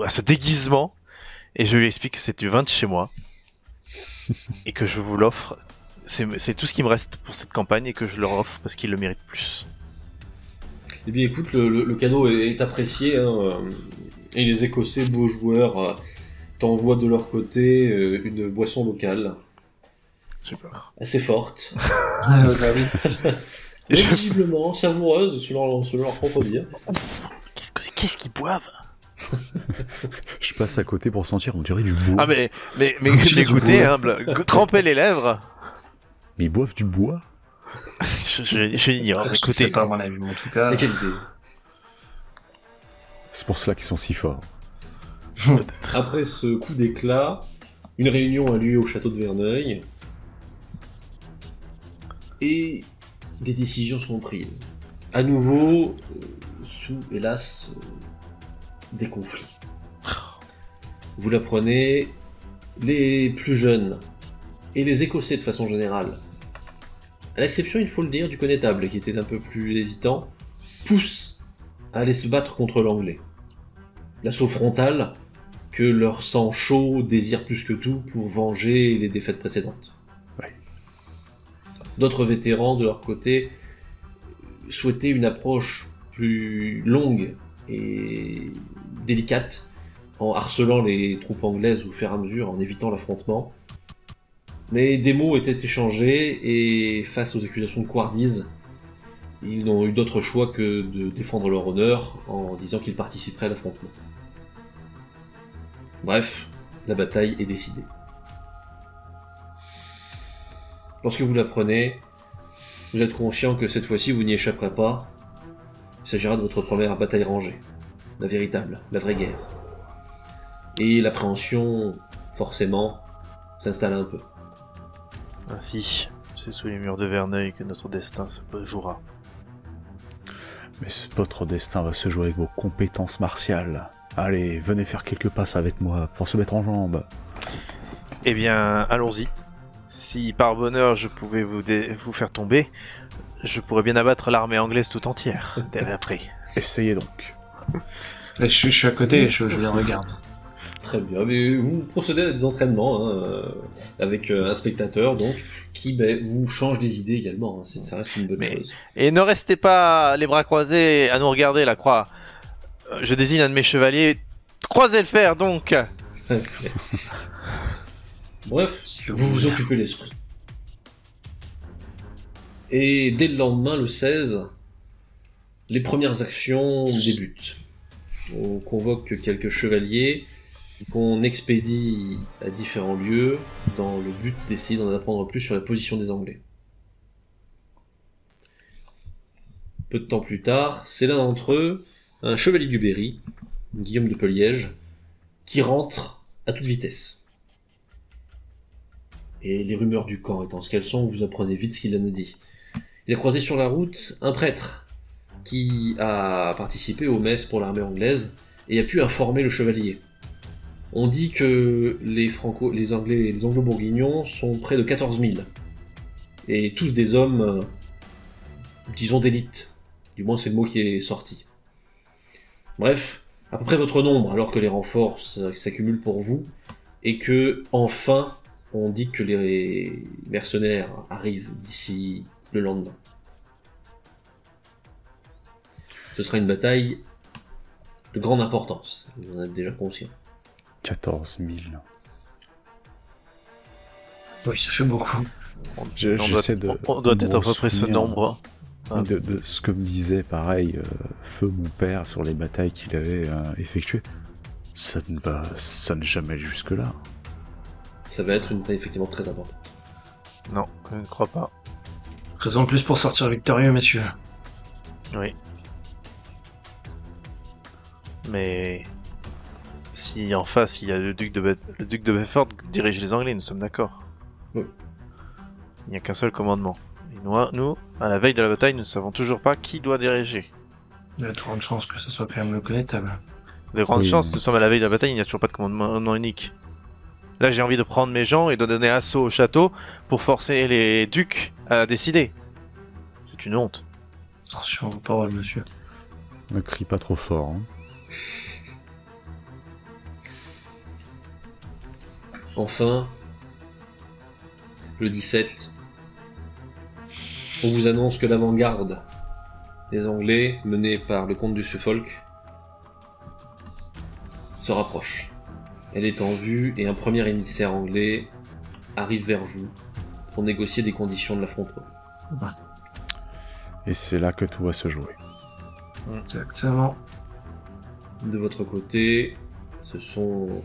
ce déguisement, et je lui explique que c'est du vin de chez moi et que je vous l'offre. C'est tout ce qui me reste pour cette campagne et que je leur offre parce qu'ils le méritent plus. Eh bien écoute, le cadeau est apprécié, et les Écossais, beaux joueurs, t'envoient de leur côté une boisson locale. J'ai peur. Assez forte. Bah oui. Et visiblement savoureuse, selon leur propre dire. Qu'est-ce qu'ils boivent? Je passe à côté pour sentir, on dirait du bois. Ah mais j'ai goûté, tremper les lèvres. Mais ils boivent du bois? Je l'ignore, écoutez. C'est pas mon avis, mais en tout cas. Mais quelle idée. C'est pour cela qu'ils sont si forts. Après ce coup d'éclat, une réunion a lieu au château de Verneuil. Et des décisions sont prises. À nouveau, sous, hélas, des conflits. Vous l'apprenez, les plus jeunes, et les Écossais de façon générale, à l'exception, il faut le dire, du connétable, qui était un peu plus hésitant, poussent à aller se battre contre l'anglais. L'assaut frontal que leur sang chaud désire plus que tout pour venger les défaites précédentes. D'autres vétérans, de leur côté, souhaitaient une approche plus longue et délicate, en harcelant les troupes anglaises au fur et à mesure, en évitant l'affrontement. Mais des mots étaient échangés, et face aux accusations de couardise, ils n'ont eu d'autre choix que de défendre leur honneur en disant qu'ils participeraient à l'affrontement. Bref, la bataille est décidée. Lorsque vous l'apprenez, vous êtes conscient que cette fois-ci vous n'y échapperez pas. Il s'agira de votre première bataille rangée. La véritable, la vraie guerre. Et l'appréhension, forcément, s'installe un peu. Ainsi, c'est sous les murs de Verneuil que notre destin se jouera. Mais votre destin va se jouer avec vos compétences martiales. Allez, venez faire quelques passes avec moi pour se mettre en jambes. Eh bien, allons-y. Si par bonheur je pouvais vous faire tomber, je pourrais bien abattre l'armée anglaise tout entière, dès après. Essayez donc. Là, je suis à côté, je les regarde. Très bien, mais vous procédez à des entraînements avec un spectateur donc qui vous change des idées également, ça reste une bonne chose. Et ne restez pas les bras croisés à nous regarder la croix. Je désigne un de mes chevaliers. Croisez le fer donc. Bref, vous vous occupez l'esprit. Et dès le lendemain, le 16, les premières actions débutent. On convoque quelques chevaliers qu'on expédie à différents lieux dans le but d'essayer d'en apprendre plus sur la position des Anglais. Peu de temps plus tard, c'est l'un d'entre eux, un chevalier du Berry, Guillaume de Peliège, qui rentre à toute vitesse. Et les rumeurs du camp étant ce qu'elles sont, vous apprenez vite ce qu'il en a dit. Il a croisé sur la route un prêtre qui a participé aux messes pour l'armée anglaise et a pu informer le chevalier. On dit que les Anglo-Bourguignons sont près de 14 000, et tous des hommes, disons d'élite. Du moins c'est le mot qui est sorti. Bref, à peu près votre nombre, alors que les renforts s'accumulent pour vous, et que, enfin, on dit que les mercenaires arrivent d'ici le lendemain. Ce sera une bataille de grande importance, vous en êtes déjà conscient. 14 000. Oui, ça fait beaucoup. On doit être à peu près ce nombre. De ce que me disait, pareil, Feu, mon père, sur les batailles qu'il avait effectuées. Ça n'est jamais allé jusque-là. Ça va être une bataille effectivement très importante. Non, je ne crois pas. Raison de plus pour sortir victorieux, messieurs. Oui. Mais Si en face il y a le duc de Bedford dirige les Anglais, nous sommes d'accord. Oui. Il n'y a qu'un seul commandement. Et nous, à la veille de la bataille, nous ne savons toujours pas qui doit diriger. Il y a de grandes chances que ce soit quand même le connétable. De grandes Oui. chances, nous sommes à la veille de la bataille, il n'y a toujours pas de commandement unique. Là, j'ai envie de prendre mes gens et de donner assaut au château pour forcer les ducs à décider. C'est une honte. Attention à vos paroles, monsieur. Ne crie pas trop fort. Hein. Enfin, le 17, on vous annonce que l'avant-garde des Anglais, menée par le comte du Suffolk, se rapproche. Elle est en vue et un premier émissaire anglais arrive vers vous pour négocier des conditions de l'affrontement. Et c'est là que tout va se jouer. Exactement. De votre côté, ce sont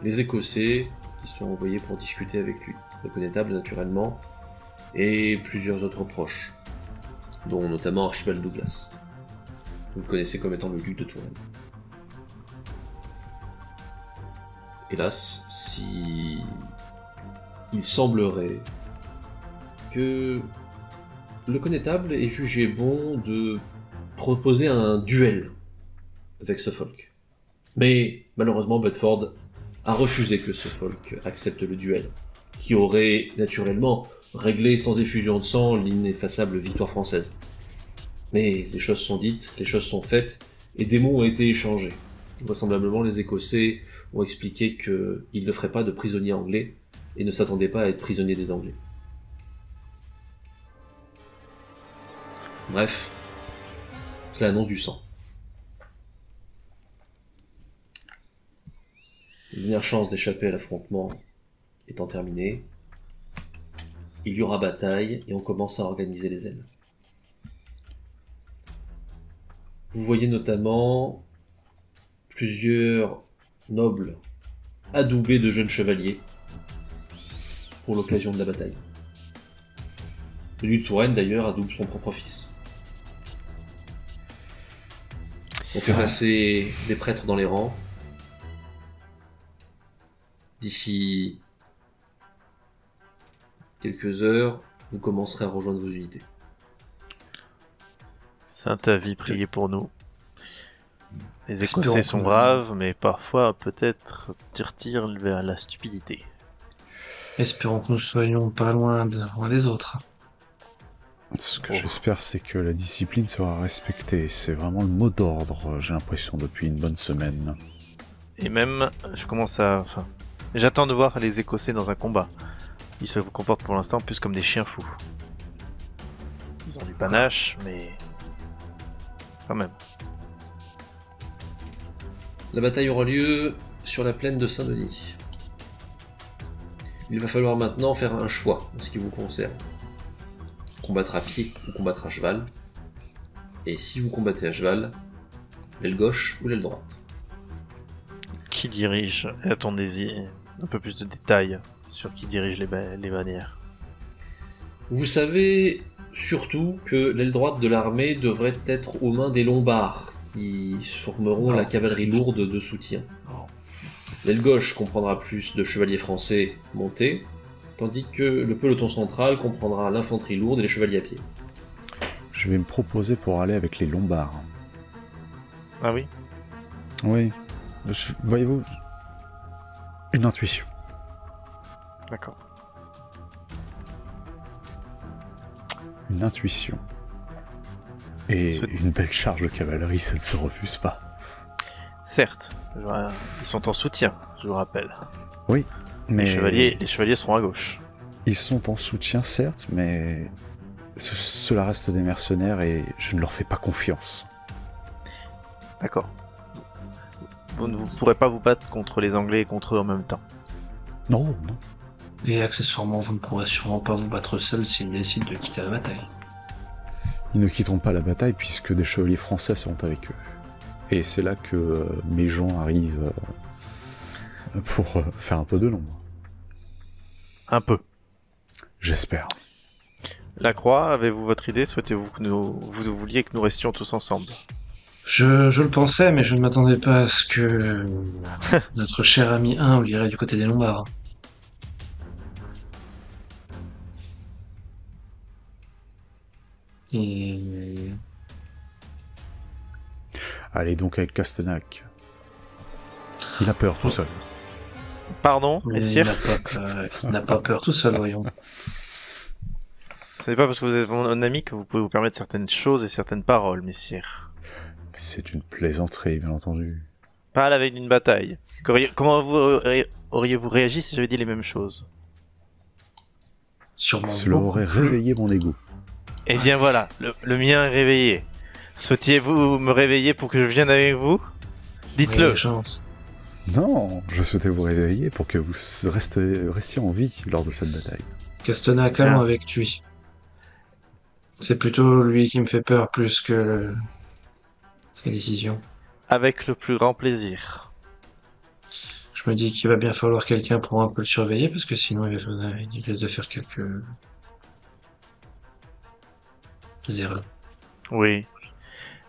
les Écossais qui sont envoyés pour discuter avec lui. Le connétable, naturellement, et plusieurs autres proches, dont notamment Archibald Douglas. Vous le connaissez comme étant le duc de Touraine. Hélas, si il semblerait que le connétable ait jugé bon de proposer un duel avec Suffolk. Mais malheureusement, Bedford a refusé que Suffolk accepte le duel, qui aurait naturellement réglé sans effusion de sang l'ineffaçable victoire française. Mais les choses sont dites, les choses sont faites, et des mots ont été échangés. Vraisemblablement, les Écossais ont expliqué qu'ils ne feraient pas de prisonniers anglais et ne s'attendaient pas à être prisonniers des Anglais. Bref, cela annonce du sang. La dernière chance d'échapper à l'affrontement étant terminée, il y aura bataille et on commence à organiser les ailes. Vous voyez notamment plusieurs nobles adoubés de jeunes chevaliers pour l'occasion de la bataille. Le duc de Touraine d'ailleurs adoube son propre fils. On fait passer des prêtres dans les rangs. D'ici quelques heures, vous commencerez à rejoindre vos unités. Sainte Avis, priez pour nous. Les Espérons Écossais sont que- braves, mais parfois peut-être tirent vers la stupidité. Espérons que nous soyons pas loin des autres. Ce que j'espère, c'est que la discipline sera respectée. C'est vraiment le mot d'ordre, j'ai l'impression, depuis une bonne semaine. Et même, j'attends de voir les Écossais dans un combat. Ils se comportent pour l'instant plus comme des chiens fous. Ils ont du panache, mais quand même. La bataille aura lieu sur la plaine de Saint-Denis. Il va falloir maintenant faire un choix en ce qui vous concerne. Combattre à pied ou combattre à cheval. Et si vous combattez à cheval, l'aile gauche ou l'aile droite. Qui dirige? Attendez-y un peu plus de détails sur qui dirige les bannières. Vous savez surtout que l'aile droite de l'armée devrait être aux mains des Lombards, qui formeront la cavalerie lourde de soutien. L'aile gauche comprendra plus de chevaliers français montés, tandis que le peloton central comprendra l'infanterie lourde et les chevaliers à pied. Je vais me proposer pour aller avec les Lombards. Ah oui? Oui, voyez-vous, une intuition. D'accord. Une intuition. Et une belle charge de cavalerie, ça ne se refuse pas. Certes, ils sont en soutien, je vous rappelle. Oui, mais... Les chevaliers seront à gauche. Ils sont en soutien, certes, mais... Cela reste des mercenaires et je ne leur fais pas confiance. D'accord. Vous ne pourrez pas vous battre contre les Anglais et contre eux en même temps. Non, non. Et accessoirement, vous ne pourrez sûrement pas vous battre seul s'ils décident de quitter la bataille. Ils ne quitteront pas la bataille puisque des chevaliers français seront avec eux. Et c'est là que mes gens arrivent pour faire un peu de l'ombre. Un peu. J'espère. La Croix, avez-vous votre idée? Souhaitez-vous que vous vouliez que nous restions tous ensemble? Je le pensais, mais je ne m'attendais pas à ce que notre cher ami 1 irait du côté des Lombards. Et Allez donc avec Castenac. Il a peur tout seul. Pardon, il messire. n'a pas peur tout seul, voyons. Ce n'est pas parce que vous êtes mon ami que vous pouvez vous permettre certaines choses et certaines paroles, messire. C'est une plaisanterie, bien entendu. Pas à la veille d'une bataille. Comment auriez-vous réagi si j'avais dit les mêmes choses? Sûrement Cela beaucoup aurait plus. réveillé mon ego. Eh bien voilà, le mien est réveillé. Souhaitiez-vous me réveiller pour que je vienne avec vous? Dites-le. Ouais, chance. Non, je souhaitais vous réveiller pour que vous restiez en vie lors de cette bataille. Castenac, calme Ah. avec lui. C'est plutôt lui qui me fait peur plus que ses décisions. Avec le plus grand plaisir. Je me dis qu'il va bien falloir quelqu'un pour un peu le surveiller, parce que sinon il risque de faire quelques erreurs. Oui.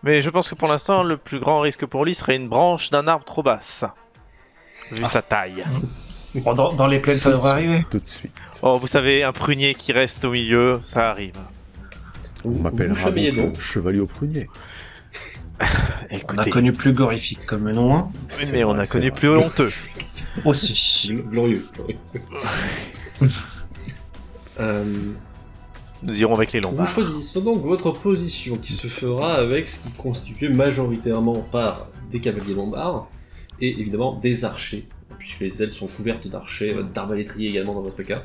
Mais je pense que pour l'instant, le plus grand risque pour lui serait une branche d'un arbre trop basse. Vu sa taille. Bon, dans les plaines, ça devrait arriver. Tout de suite. Oh, vous savez, un prunier qui reste au milieu, ça arrive. On Vous m'appellera chamaillez donc donc. Chevalier au prunier. On a Écoutez, connu plus glorifique comme nom, hein. oui, C'est mais on vrai, a c'est connu vrai. plus honteux. Aussi. Glorieux. Nous irons avec les Vous Lombards. choisissez donc votre position qui se fera avec ce qui est constitué majoritairement par des cavaliers lombards et évidemment des archers, puisque les ailes sont couvertes d'archers, d'arbalétriers également dans votre cas.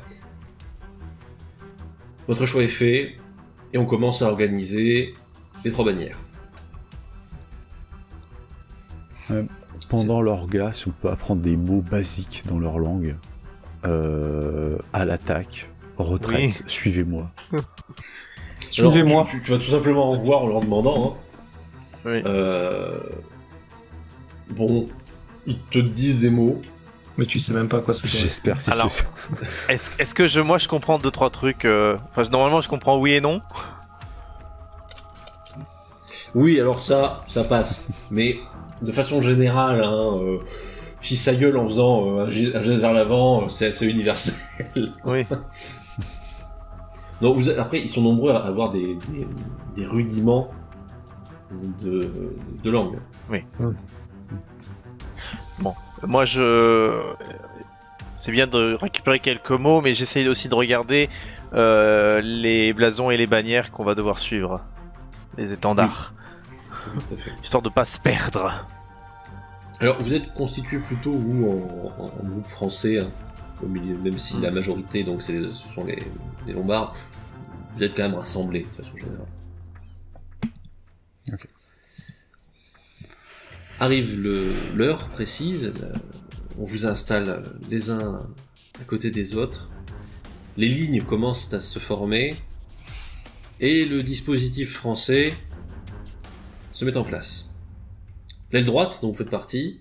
Votre choix est fait et on commence à organiser les trois bannières. Pendant l'orga, si on peut apprendre des mots basiques dans leur langue, à l'attaque, retraite, Oui. suivez-moi. Suivez-moi. Alors, tu vas tout simplement en voir en leur demandant. Hein. Oui. Bon, ils te disent des mots. Mais tu sais même pas à quoi ça correspond. J'espère si Alors, c'est ça. Est-ce que moi je comprends 2-3 trucs Enfin, normalement je comprends oui et non. Oui, alors ça passe. Mais de façon générale, si ça gueule en faisant un geste vers l'avant, c'est assez universel. Oui. Donc, après, ils sont nombreux à avoir des rudiments de langue. Moi c'est bien de récupérer quelques mots, mais j'essaye aussi de regarder les blasons et les bannières qu'on va devoir suivre. Les étendards. Tout à fait. Histoire de pas se perdre. Alors, vous êtes constitué plutôt, vous, en groupe français, hein, au milieu, même si la majorité, donc, ce sont les Lombards, vous êtes quand même rassemblés, de façon générale. Ok. Arrive l'heure précise, on vous installe les uns à côté des autres, les lignes commencent à se former, et le dispositif français se met en place. L'aile droite, dont vous faites partie,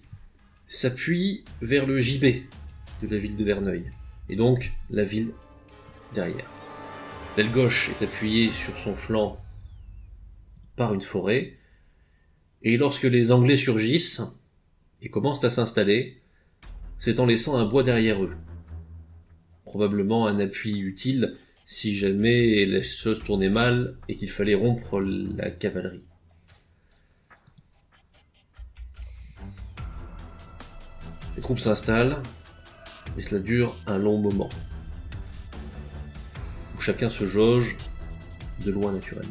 s'appuie vers le gibet de la ville de Verneuil, et donc la ville derrière. L'aile gauche est appuyée sur son flanc par une forêt, et lorsque les Anglais surgissent et commencent à s'installer, c'est en laissant un bois derrière eux. Probablement un appui utile si jamais les choses tournaient mal et qu'il fallait rompre la cavalerie. Les troupes s'installent, et cela dure un long moment, où chacun se jauge de loin naturellement.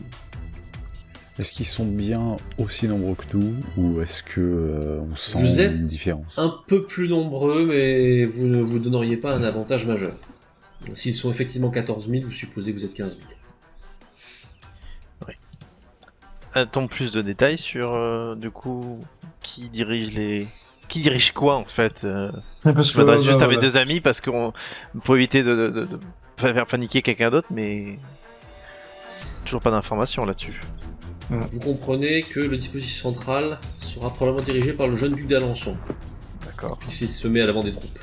Est-ce qu'ils sont bien aussi nombreux que nous, ou est-ce que on sent Vous êtes une différence? Un peu plus nombreux, mais vous ne vous donneriez pas un avantage majeur. S'ils sont effectivement 14 000, vous supposez que vous êtes 15 000. A-t-on plus de détails sur du coup qui dirige quoi en fait Parce Je m'adresse juste à mes voilà. deux amis parce qu'on faut éviter de faire paniquer quelqu'un d'autre, mais toujours pas d'informations là-dessus. Vous comprenez que le dispositif central sera probablement dirigé par le jeune duc d'Alençon, D'accord. puisqu'il se met à l'avant des troupes.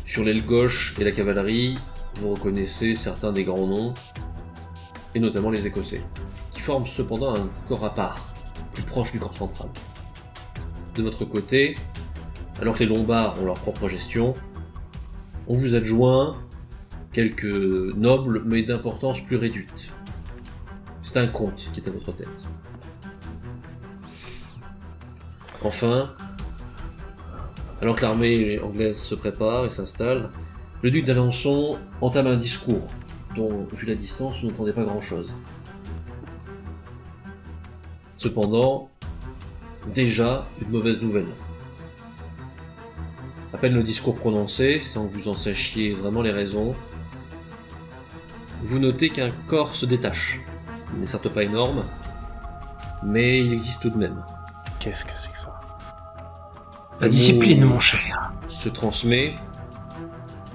Sur l'aile gauche et la cavalerie, vous reconnaissez certains des grands noms, et notamment les Écossais, qui forment cependant un corps à part, plus proche du corps central. De votre côté, alors que les Lombards ont leur propre gestion, on vous adjoint quelques nobles mais d'importance plus réduite. C'est un comte qui est à votre tête. Enfin, alors que l'armée anglaise se prépare et s'installe, le duc d'Alençon entame un discours dont, vu la distance, vous n'entendez pas grand-chose. Cependant, déjà une mauvaise nouvelle. À peine le discours prononcé, sans que vous en sachiez vraiment les raisons, vous notez qu'un corps se détache. Il n'est certes pas énorme, mais il existe tout de même. Qu'est-ce que c'est que ça? La discipline, mon cher. Se transmet,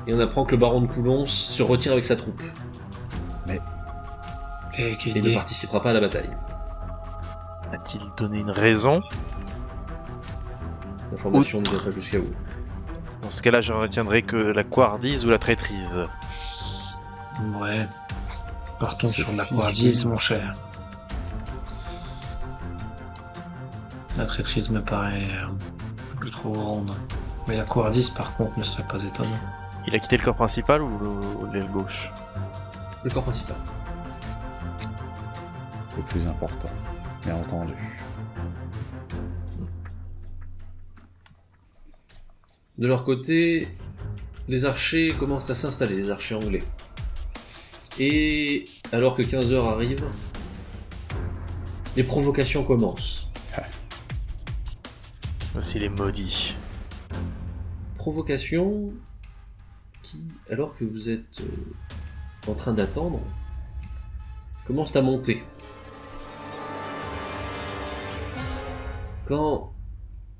et on apprend que le baron de Coulons se retire avec sa troupe. Et Il ne participera pas à la bataille. A-t-il donné une raison? L'information ne vient pas jusqu'à vous. Dans ce cas-là, je ne retiendrai que la couardise ou la traîtrise. Ouais. Partons sur la couardise, mon cher. La traîtrise me paraît plus trop grande. Mais la couardise, par contre, ne serait pas étonnant. Il a quitté le corps principal ou l'aile gauche? Le corps principal. Le plus important, bien entendu. De leur côté, les archers commencent à s'installer, les archers anglais. Et alors que 15 heures arrivent, les provocations commencent. Voici les maudits. Provocations qui, alors que vous êtes en train d'attendre, commencent à monter. Quand,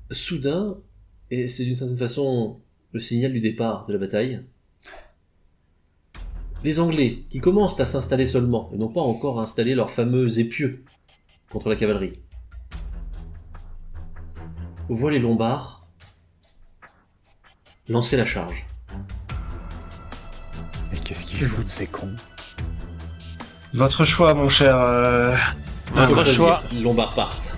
soudain, et c'est d'une certaine façon le signal du départ de la bataille, les Anglais, qui commencent à s'installer seulement, et n'ont pas encore installé leurs fameux épieux contre la cavalerie, voient les Lombards lancer la charge. Mais qu'est-ce qu'ils foutent, ces cons? Votre choix, mon cher. Notre choix. Les Lombards partent.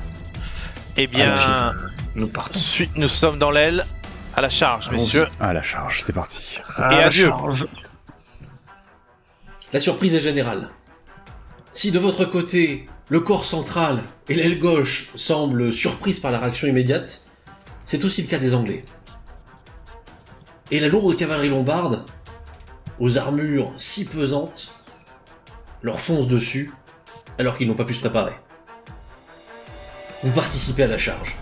Eh bien, Nous partons. nous sommes dans l'aile. À la charge, messieurs. À la charge, c'est parti. À Et la adieu. charge. La surprise est générale. Si de votre côté, le corps central et l'aile gauche semblent surprises par la réaction immédiate, c'est aussi le cas des Anglais. Et la lourde cavalerie lombarde, aux armures si pesantes, leur fonce dessus alors qu'ils n'ont pas pu se préparer. Vous participez à la charge.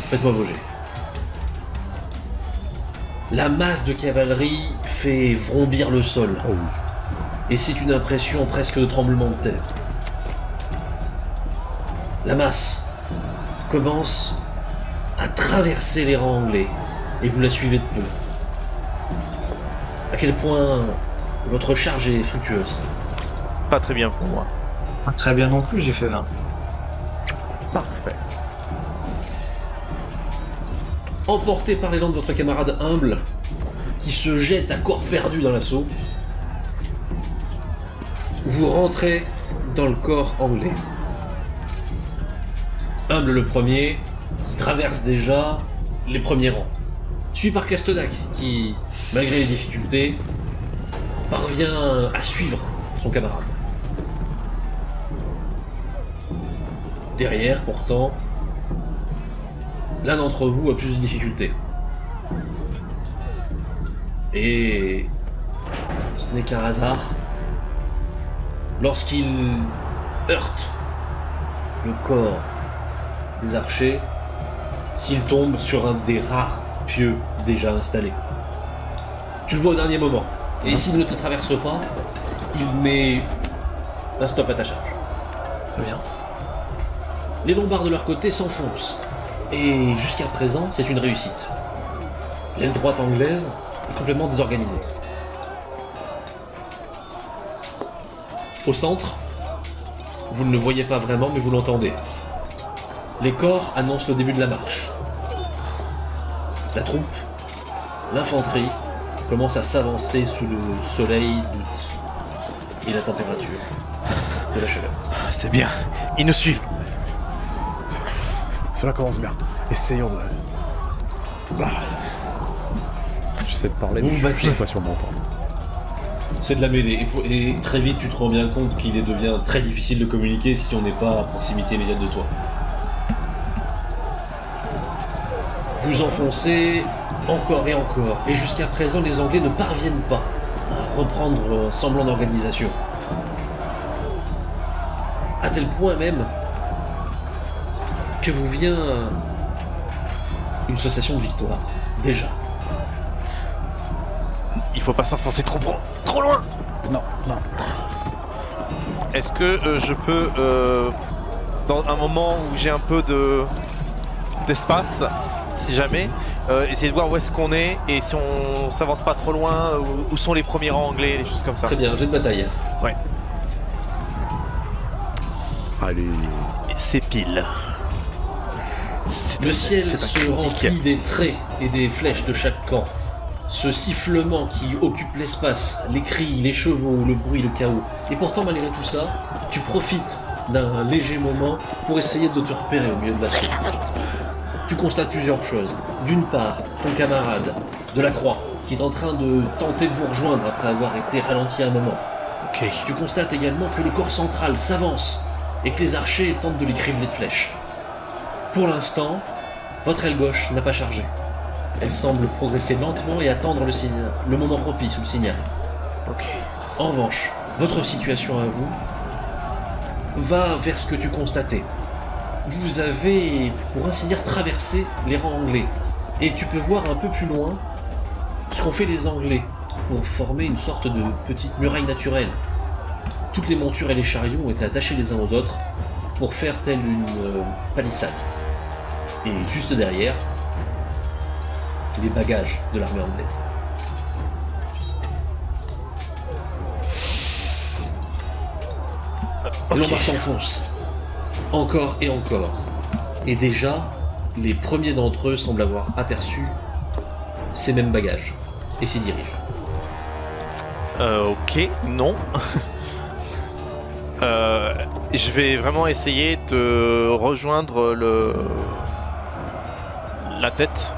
Faites-moi vos jets. La masse de cavalerie fait vrombir le sol. Oh oui. Et c'est une impression presque de tremblement de terre. La masse commence à traverser les rangs anglais, et vous la suivez de peu. À quel point votre charge est fructueuse. Pas très bien pour moi. Pas très bien non plus, j'ai fait 20. Parfait. Emporté par l'élan de votre camarade humble, qui se jette à corps perdu dans l'assaut, vous rentrez dans le corps anglais. Humble le premier, qui traverse déjà les premiers rangs. Suivi par Castodac, qui, malgré les difficultés, parvient à suivre son camarade. Derrière, pourtant, l'un d'entre vous a plus de difficultés. Et ce n'est qu'un hasard. Lorsqu'il heurte le corps des archers, s'il tombe sur un des rares pieux déjà installés. Tu le vois au dernier moment. Et s'il ne te traverse pas, il met un stop à ta charge. Très bien. Les Lombards de leur côté s'enfoncent. Et jusqu'à présent, c'est une réussite. L'aile droite anglaise est complètement désorganisée. Au centre, vous ne le voyez pas vraiment, mais vous l'entendez. Les corps annoncent le début de la marche. La troupe, l'infanterie, commence à s'avancer sous le soleil d'août. et la température de la chaleur. C'est bien. Ils nous suivent. Cela commence bien. Essayons de... J'essaie de parler, mais je sais pas si on m'entend. C'est de la mêlée, et très vite tu te rends bien compte qu'il devient très difficile de communiquer si on n'est pas à proximité immédiate de toi. Vous enfoncez encore et encore, et jusqu'à présent les Anglais ne parviennent pas à reprendre un semblant d'organisation. À tel point même que vous vient une sensation de victoire, déjà. Il faut pas s'enfoncer trop loin. Non. Est-ce que je peux, dans un moment où j'ai un peu d'espace, si jamais, essayer de voir où est-ce qu'on est et si on s'avance pas trop loin, où sont les premiers rangs anglais, les choses comme ça. Très bien, jet de bataille. Ouais. Allez. Et c'est pile. Le ciel se remplit des traits et des flèches de chaque camp. Ce sifflement qui occupe l'espace, les cris, les chevaux, le bruit, le chaos. Et pourtant, malgré tout ça, tu profites d'un léger moment pour essayer de te repérer au milieu de l'assaut. Tu constates plusieurs choses. D'une part, ton camarade de la Croix, qui est en train de tenter de vous rejoindre après avoir été ralenti un moment. Ok. Tu constates également que le corps central s'avance et que les archers tentent de les cribler de flèches. Pour l'instant, votre aile gauche n'a pas chargé. Elle semble progresser lentement et attendre le moment propice ou le signal. Ok. En revanche, votre situation à vous va vers ce que tu constatais. Vous avez, pour ainsi dire, traversé les rangs anglais. Et tu peux voir un peu plus loin ce qu'ont fait les Anglais pour former une sorte de petite muraille naturelle. Toutes les montures et les chariots ont été attachés les uns aux autres pour faire telle une palissade. Et juste derrière, les bagages de l'armée anglaise. Et l'embarque s'enfonce. Encore et encore. Et déjà, les premiers d'entre eux semblent avoir aperçu ces mêmes bagages et s'y dirigent. Ok, non. Je vais vraiment essayer de rejoindre la tête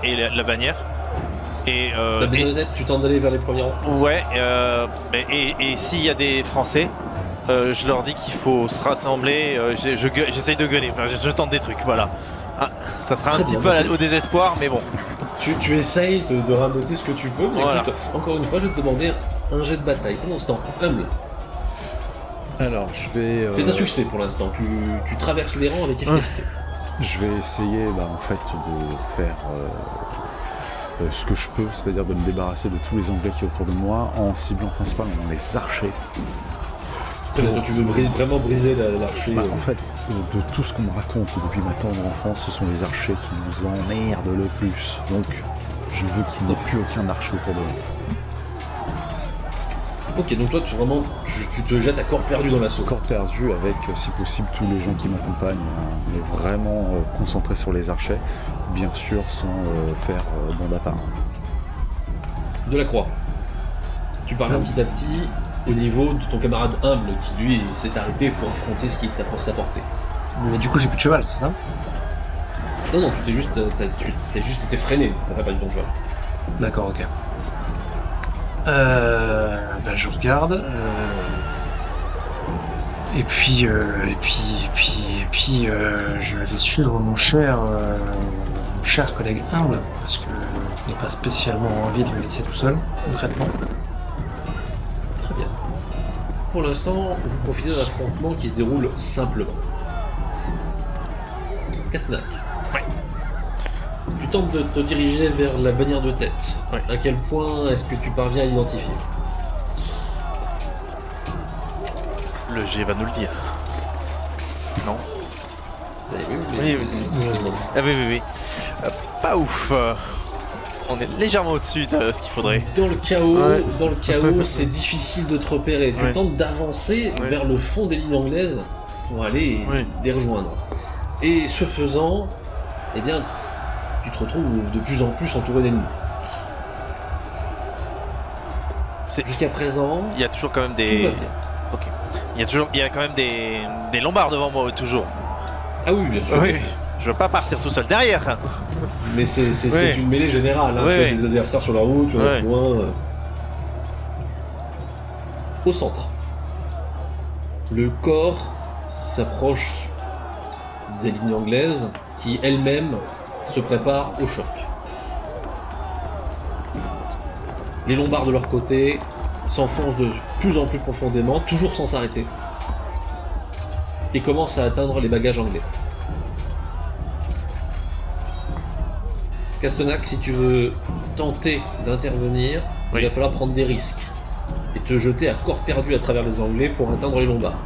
et la bannière. Et, la bannière de tête, tu tentes d'aller vers les premiers rangs. Ouais, et s'il y a des Français, je leur dis qu'il faut se rassembler, j'essaye de gueuler, enfin, je tente des trucs, voilà. Ah, ça sera un petit peu au désespoir, mais bon. Tu essayes de raboter ce que tu peux, mais voilà. Écoute, encore une fois, je vais te demander un jet de bataille. Pour l'instant, humble. Alors, je vais... C'est un succès pour l'instant, tu traverses les rangs avec efficacité. Je vais essayer, en fait, de faire ce que je peux, c'est-à-dire de me débarrasser de tous les Anglais qui sont autour de moi, en ciblant principalement les archers. Donc tu veux vraiment briser l'archer. En fait, de tout ce qu'on me raconte depuis ma tendre enfance, ce sont les archers qui nous emmerdent le plus. Donc, je veux qu'il n'y ait plus aucun archer autour de moi. Ok, donc toi, tu te jettes à corps perdu dans l'assaut. Corps perdu avec, si possible, tous les gens qui m'accompagnent, mais vraiment concentrés sur les archers, bien sûr, sans faire bande à part. De la Croix. Tu parviens petit à petit au niveau de ton camarade humble qui, lui, s'est arrêté pour affronter ce qui est à sa portée. Mais du coup, j'ai plus de cheval, c'est ça? Non, tu t'es juste été freiné, t'as pas perdu ton cheval. D'accord, ok. Je regarde. Et puis, je vais suivre mon cher collègue humble, parce que je n'ai pas spécialement envie de le laisser tout seul, concrètement. Très bien. Pour l'instant, vous profitez d'un affrontement qui se déroule simplement. Casnac. Ouais. Tu tentes de te diriger vers la bannière de tête. Ouais. À quel point est-ce que tu parviens à l'identifier? Le G va nous le dire. Non? Oui. Ah oui. Pas ouf. On est légèrement au-dessus de ce qu'il faudrait. Dans le chaos, c'est difficile de te repérer. Tu tentes d'avancer vers le fond des lignes anglaises pour aller les rejoindre. Et ce faisant, eh bien, tu te retrouves de plus en plus entouré d'ennemis. Jusqu'à présent, il y a toujours quand même tout va des... bien. Ok. Il y a quand même des lombards devant moi, toujours. Ah oui, bien sûr. Oui, je veux pas partir tout seul derrière. Mais c'est Oui. une mêlée générale. Hein. Oui, Tu as oui. des adversaires sur la route, tu en as Oui. loin. Au centre, le corps s'approche des lignes anglaises qui elles-mêmes se préparent au choc. Les lombards de leur côté s'enfoncent de plus en plus profondément, toujours sans s'arrêter, et commencent à atteindre les bagages anglais. Castenac, si tu veux tenter d'intervenir, Oui. il va falloir prendre des risques et te jeter à corps perdu à travers les Anglais pour atteindre les lombards.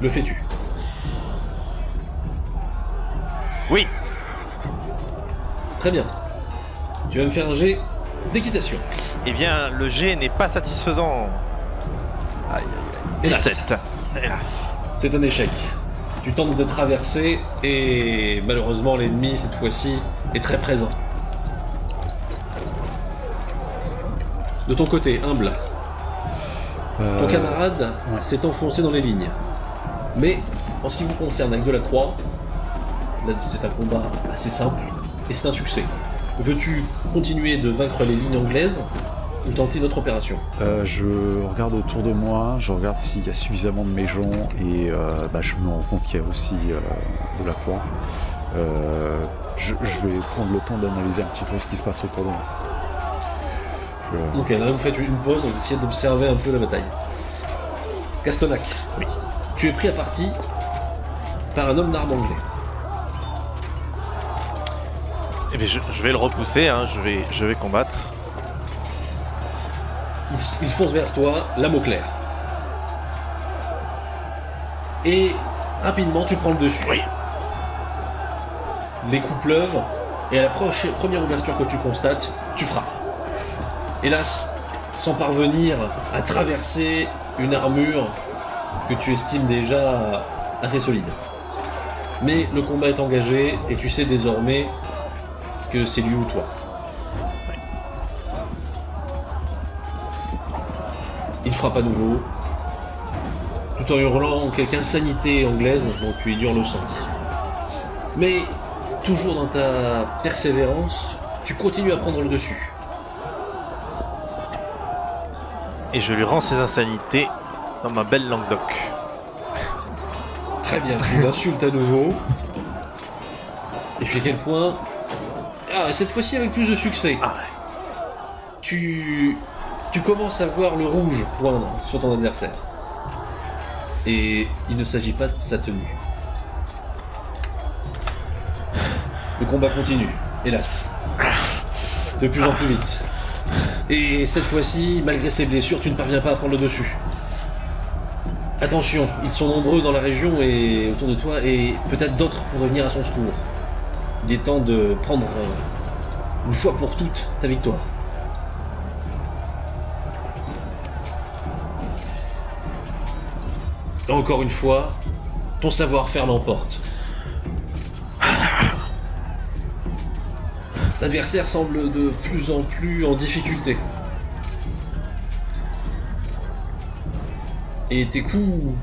Le fais-tu? Oui. Très bien. Tu vas me faire un jet d'équitation. Eh bien, le jet n'est pas satisfaisant. Aïe, Hélas. 17. Hélas. C'est un échec. Tu tentes de traverser et malheureusement l'ennemi cette fois-ci est très présent. De ton côté, humble, ton camarade s'est enfoncé dans les lignes. Mais en ce qui vous concerne avec Delacroix, là c'est un combat assez simple et c'est un succès. Veux-tu continuer de vaincre les lignes anglaises ou tenter une autre opération? Je regarde autour de moi, je regarde s'il y a suffisamment de mégeons et je me rends compte qu'il y a aussi Delacroix. Je vais prendre le temps d'analyser un petit peu ce qui se passe autour de moi. Ok, là vous faites une pause, vous essayez d'observer un peu la bataille. Castenac, Oui. tu es pris à partie par un homme d'armes anglais. Eh bien, je vais le repousser, hein. Je vais combattre. Il fonce vers toi, lame au clair. Et rapidement, tu prends le dessus. Oui. Les coups pleuvent, et à la première ouverture que tu constates, tu frappes. Hélas, sans parvenir à traverser une armure que tu estimes déjà assez solide. Mais le combat est engagé, et tu sais désormais que c'est lui ou toi. Il frappe à nouveau, tout en hurlant quelque insanité anglaise dont tu ignores le sens. Mais, toujours dans ta persévérance, tu continues à prendre le dessus. Et je lui rends ses insanités dans ma belle langue d'oc. Très bien, tu l'insultes à nouveau. Et jusqu'à quel point... Ah, cette fois-ci avec plus de succès. Ah ouais. Tu commences à voir le rouge poindre sur ton adversaire. Et il ne s'agit pas de sa tenue. Le combat continue, hélas. De plus en plus vite. Et cette fois-ci, malgré ses blessures, tu ne parviens pas à prendre le dessus. Attention, ils sont nombreux dans la région et autour de toi, et peut-être d'autres pourraient venir à son secours. Il est temps de prendre une fois pour toutes ta victoire. Encore une fois, ton savoir-faire l'emporte. L'adversaire semble de plus en plus en difficulté. Et tes coups,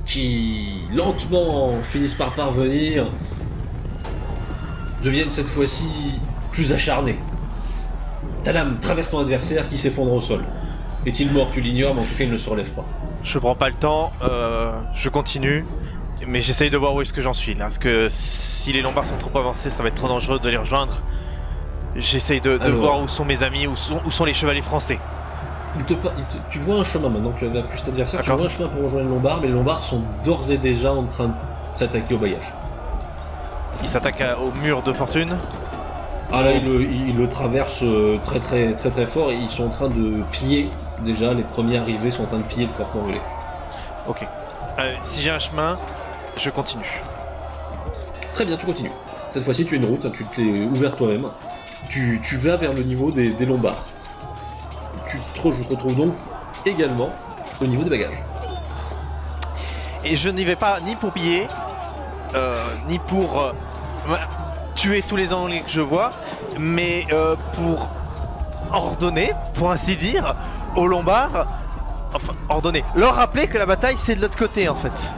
qui lentement finissent par parvenir, deviennent cette fois-ci plus acharnés. Ta lame traverse ton adversaire qui s'effondre au sol. Est-il mort? Tu l'ignores, mais en tout cas il ne se relève pas. Je prends pas le temps, je continue, mais j'essaye de voir où est-ce que j'en suis là, parce que si les lombards sont trop avancés, ça va être trop dangereux de les rejoindre. J'essaye de voir où sont mes amis, où sont les chevaliers français. Tu vois un chemin maintenant que tu avais plus cet adversaire, tu D'accord. vois un chemin pour rejoindre les lombards, mais les lombards sont d'ores et déjà en train de s'attaquer au bailliage. Ils s'attaquent au mur de fortune. Ah là, ils le traversent très fort et ils sont en train de piller. Déjà, les premiers arrivés sont en train de piller le corps anglais. Ok. Si j'ai un chemin, je continue. Très bien, tu continues. Cette fois-ci, tu as une route, tu te l'es ouverte toi-même. Tu vas vers le niveau des lombards. Tu te retrouves donc également au niveau des bagages. Et je n'y vais pas ni pour piller, ni pour tuer tous les Anglais que je vois, mais pour ordonner, pour ainsi dire, aux Lombards, enfin ordonner, leur rappeler que la bataille c'est de l'autre côté en fait.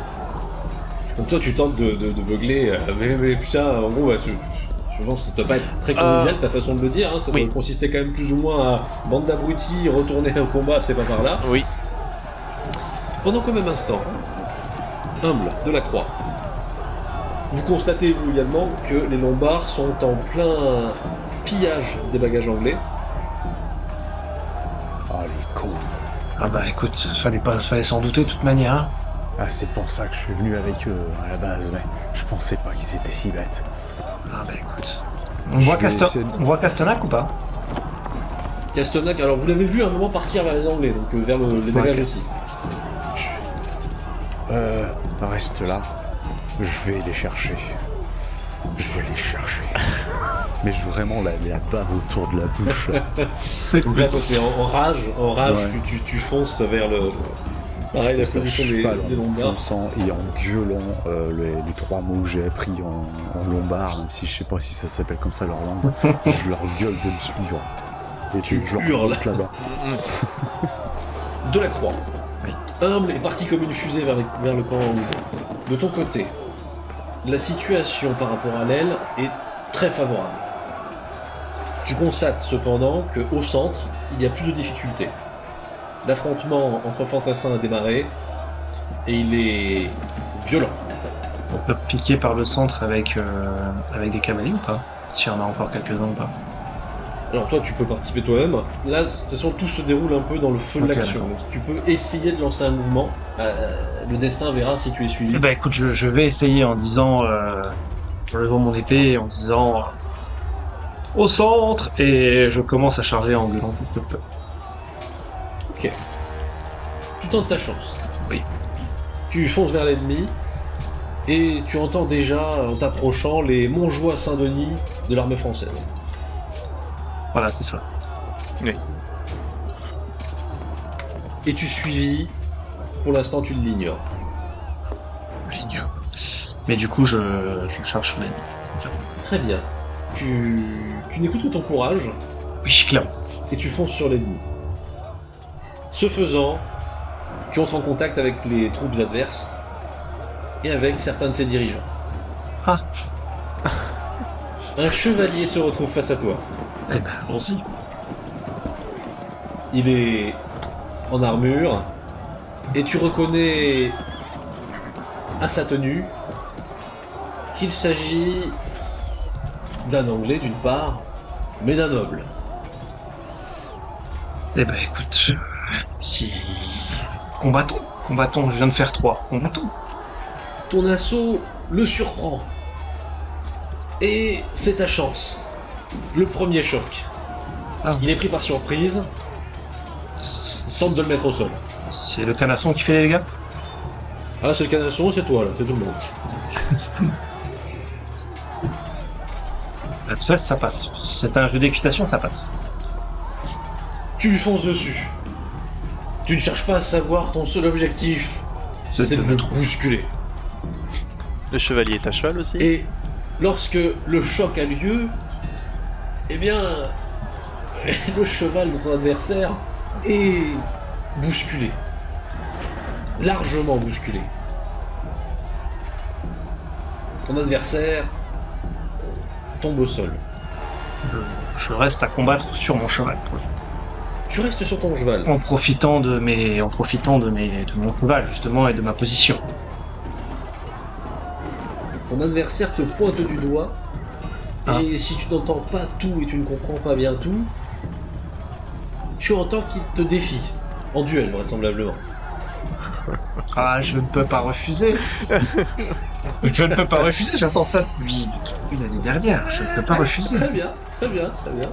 Donc toi tu tentes de beugler, mais putain, en gros, je pense que ça doit pas être très convivial ta façon de le dire, hein, ça doit consister quand même plus ou moins à bande d'abrutis, retourner au combat, c'est pas par là. Oui. Pendant quand même un instant, humble de la Croix, vous constatez vous également que les Lombards sont en plein pillage des bagages anglais. Ah les cons. Ah bah écoute, fallait s'en douter de toute manière. Hein. Ah c'est pour ça que je suis venu avec eux à la base, mais je pensais pas qu'ils étaient si bêtes. Ah bah écoute. On voit Castenac ou pas? Castenac, alors vous l'avez vu à un moment partir vers les Anglais, donc vers les bagages aussi. Reste là. Je vais les chercher. Mais je veux vraiment la bave autour de la bouche. Donc là, t'es en rage, ouais. tu fonces vers le... Pareil, la position des Lombards. En fonçant et en gueulant les trois mots que j'ai appris en lombard, même si je sais pas si ça s'appelle comme ça leur langue, je leur gueule de me suivre. Et tu je hurles là-bas. De la Croix. Oui. Humble est parti comme une fusée vers le camp anglais. De ton côté, la situation par rapport à l'aile est très favorable. Tu constates cependant qu'au centre, il y a plus de difficultés. L'affrontement entre fantassins a démarré et il est violent. On peut piquer par le centre avec des cavaliers ou pas? S'il y en a encore quelques-uns ou pas? Alors toi tu peux participer toi-même. Là de toute façon tout se déroule un peu dans le feu de l'action. Donc tu peux essayer de lancer un mouvement. Le destin verra si tu es suivi. Eh ben écoute, je vais essayer en disant, en levant mon épée, en disant au centre, et je commence à charger en gueulant tout ce que je peux. Ok. Tu tentes ta chance. Oui. Tu fonces vers l'ennemi et tu entends déjà en t'approchant les Montjoie Saint-Denis de l'armée française. Voilà, c'est ça. Oui. Es-tu suivi? Pour l'instant, tu l'ignores. L'ignore. Mais du coup, je cherche l'ennemi. Très bien. Tu n'écoutes que ton courage. Oui, clairement. Et tu fonces sur l'ennemi. Ce faisant, tu entres en contact avec les troupes adverses et avec certains de ses dirigeants. Ah. Un chevalier se retrouve face à toi. Eh ben, allons-y. Il est en armure et tu reconnais à sa tenue qu'il s'agit d'un Anglais d'une part, mais d'un noble. Eh ben écoute, si... Combattons, je viens de faire 3. Combattons. Ton assaut le surprend. Et c'est ta chance. Le premier choc. Ah. Il est pris par surprise. Tente de le mettre au sol. C'est le canasson qui fait les dégâts? Ah, c'est le canasson, c'est toi là, c'est tout le monde. La tresse, ça passe. C'est un jeu d'équitation, ça passe. Tu lui fonces dessus. Tu ne cherches pas à savoir ton seul objectif. C'est de me bousculer. Le chevalier est à cheval aussi. Et lorsque le choc a lieu, eh bien, le cheval de ton adversaire est bousculé. Largement bousculé. Ton adversaire tombe au sol. Je reste à combattre sur mon cheval. Tu restes sur ton cheval. En profitant de mon cheval, justement, et de ma position. Ton adversaire te pointe du doigt. Et si tu n'entends pas tout et tu ne comprends pas bien tout, tu entends qu'il te défie. En duel, vraisemblablement. Ah, je ne peux pas refuser. Je ne peux pas refuser, j'attends ça depuis l'année dernière. Je ne peux pas refuser. Très bien, très bien, très bien.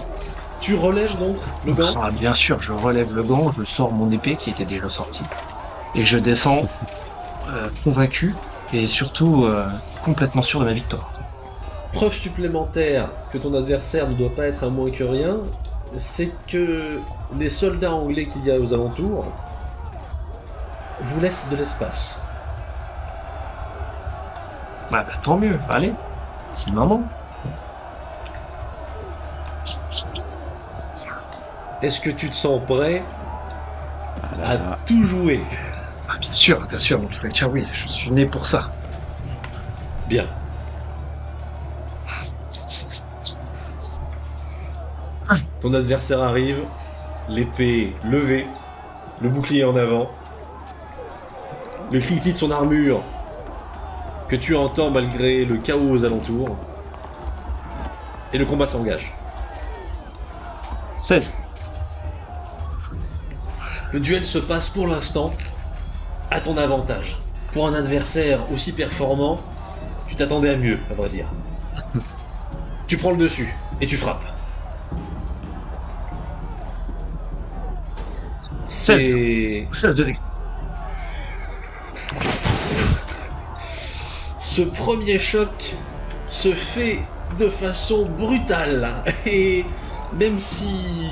Tu relèves donc le gant? Ah, bien sûr, je relève le gant, je sors mon épée qui était déjà sortie. Et je descends convaincu et surtout complètement sûr de ma victoire. Preuve supplémentaire que ton adversaire ne doit pas être un moins que rien, c'est que les soldats anglais qu'il y a aux alentours vous laissent de l'espace. Ah bah tant mieux, allez, c'est le moment. est-ce que tu te sens prêt à là. tout jouer? Ah, bien sûr, dans tous les cas, oui, je suis né pour ça. Bien. Ton adversaire arrive, l'épée levée, le bouclier en avant, le cliquetis de son armure que tu entends malgré le chaos aux alentours, et le combat s'engage. 16. Le duel se passe pour l'instant à ton avantage. Pour un adversaire aussi performant, tu t'attendais à mieux, à vrai dire. Tu prends le dessus et tu frappes. 16 de dégâts. Ce premier choc se fait de façon brutale. Et même si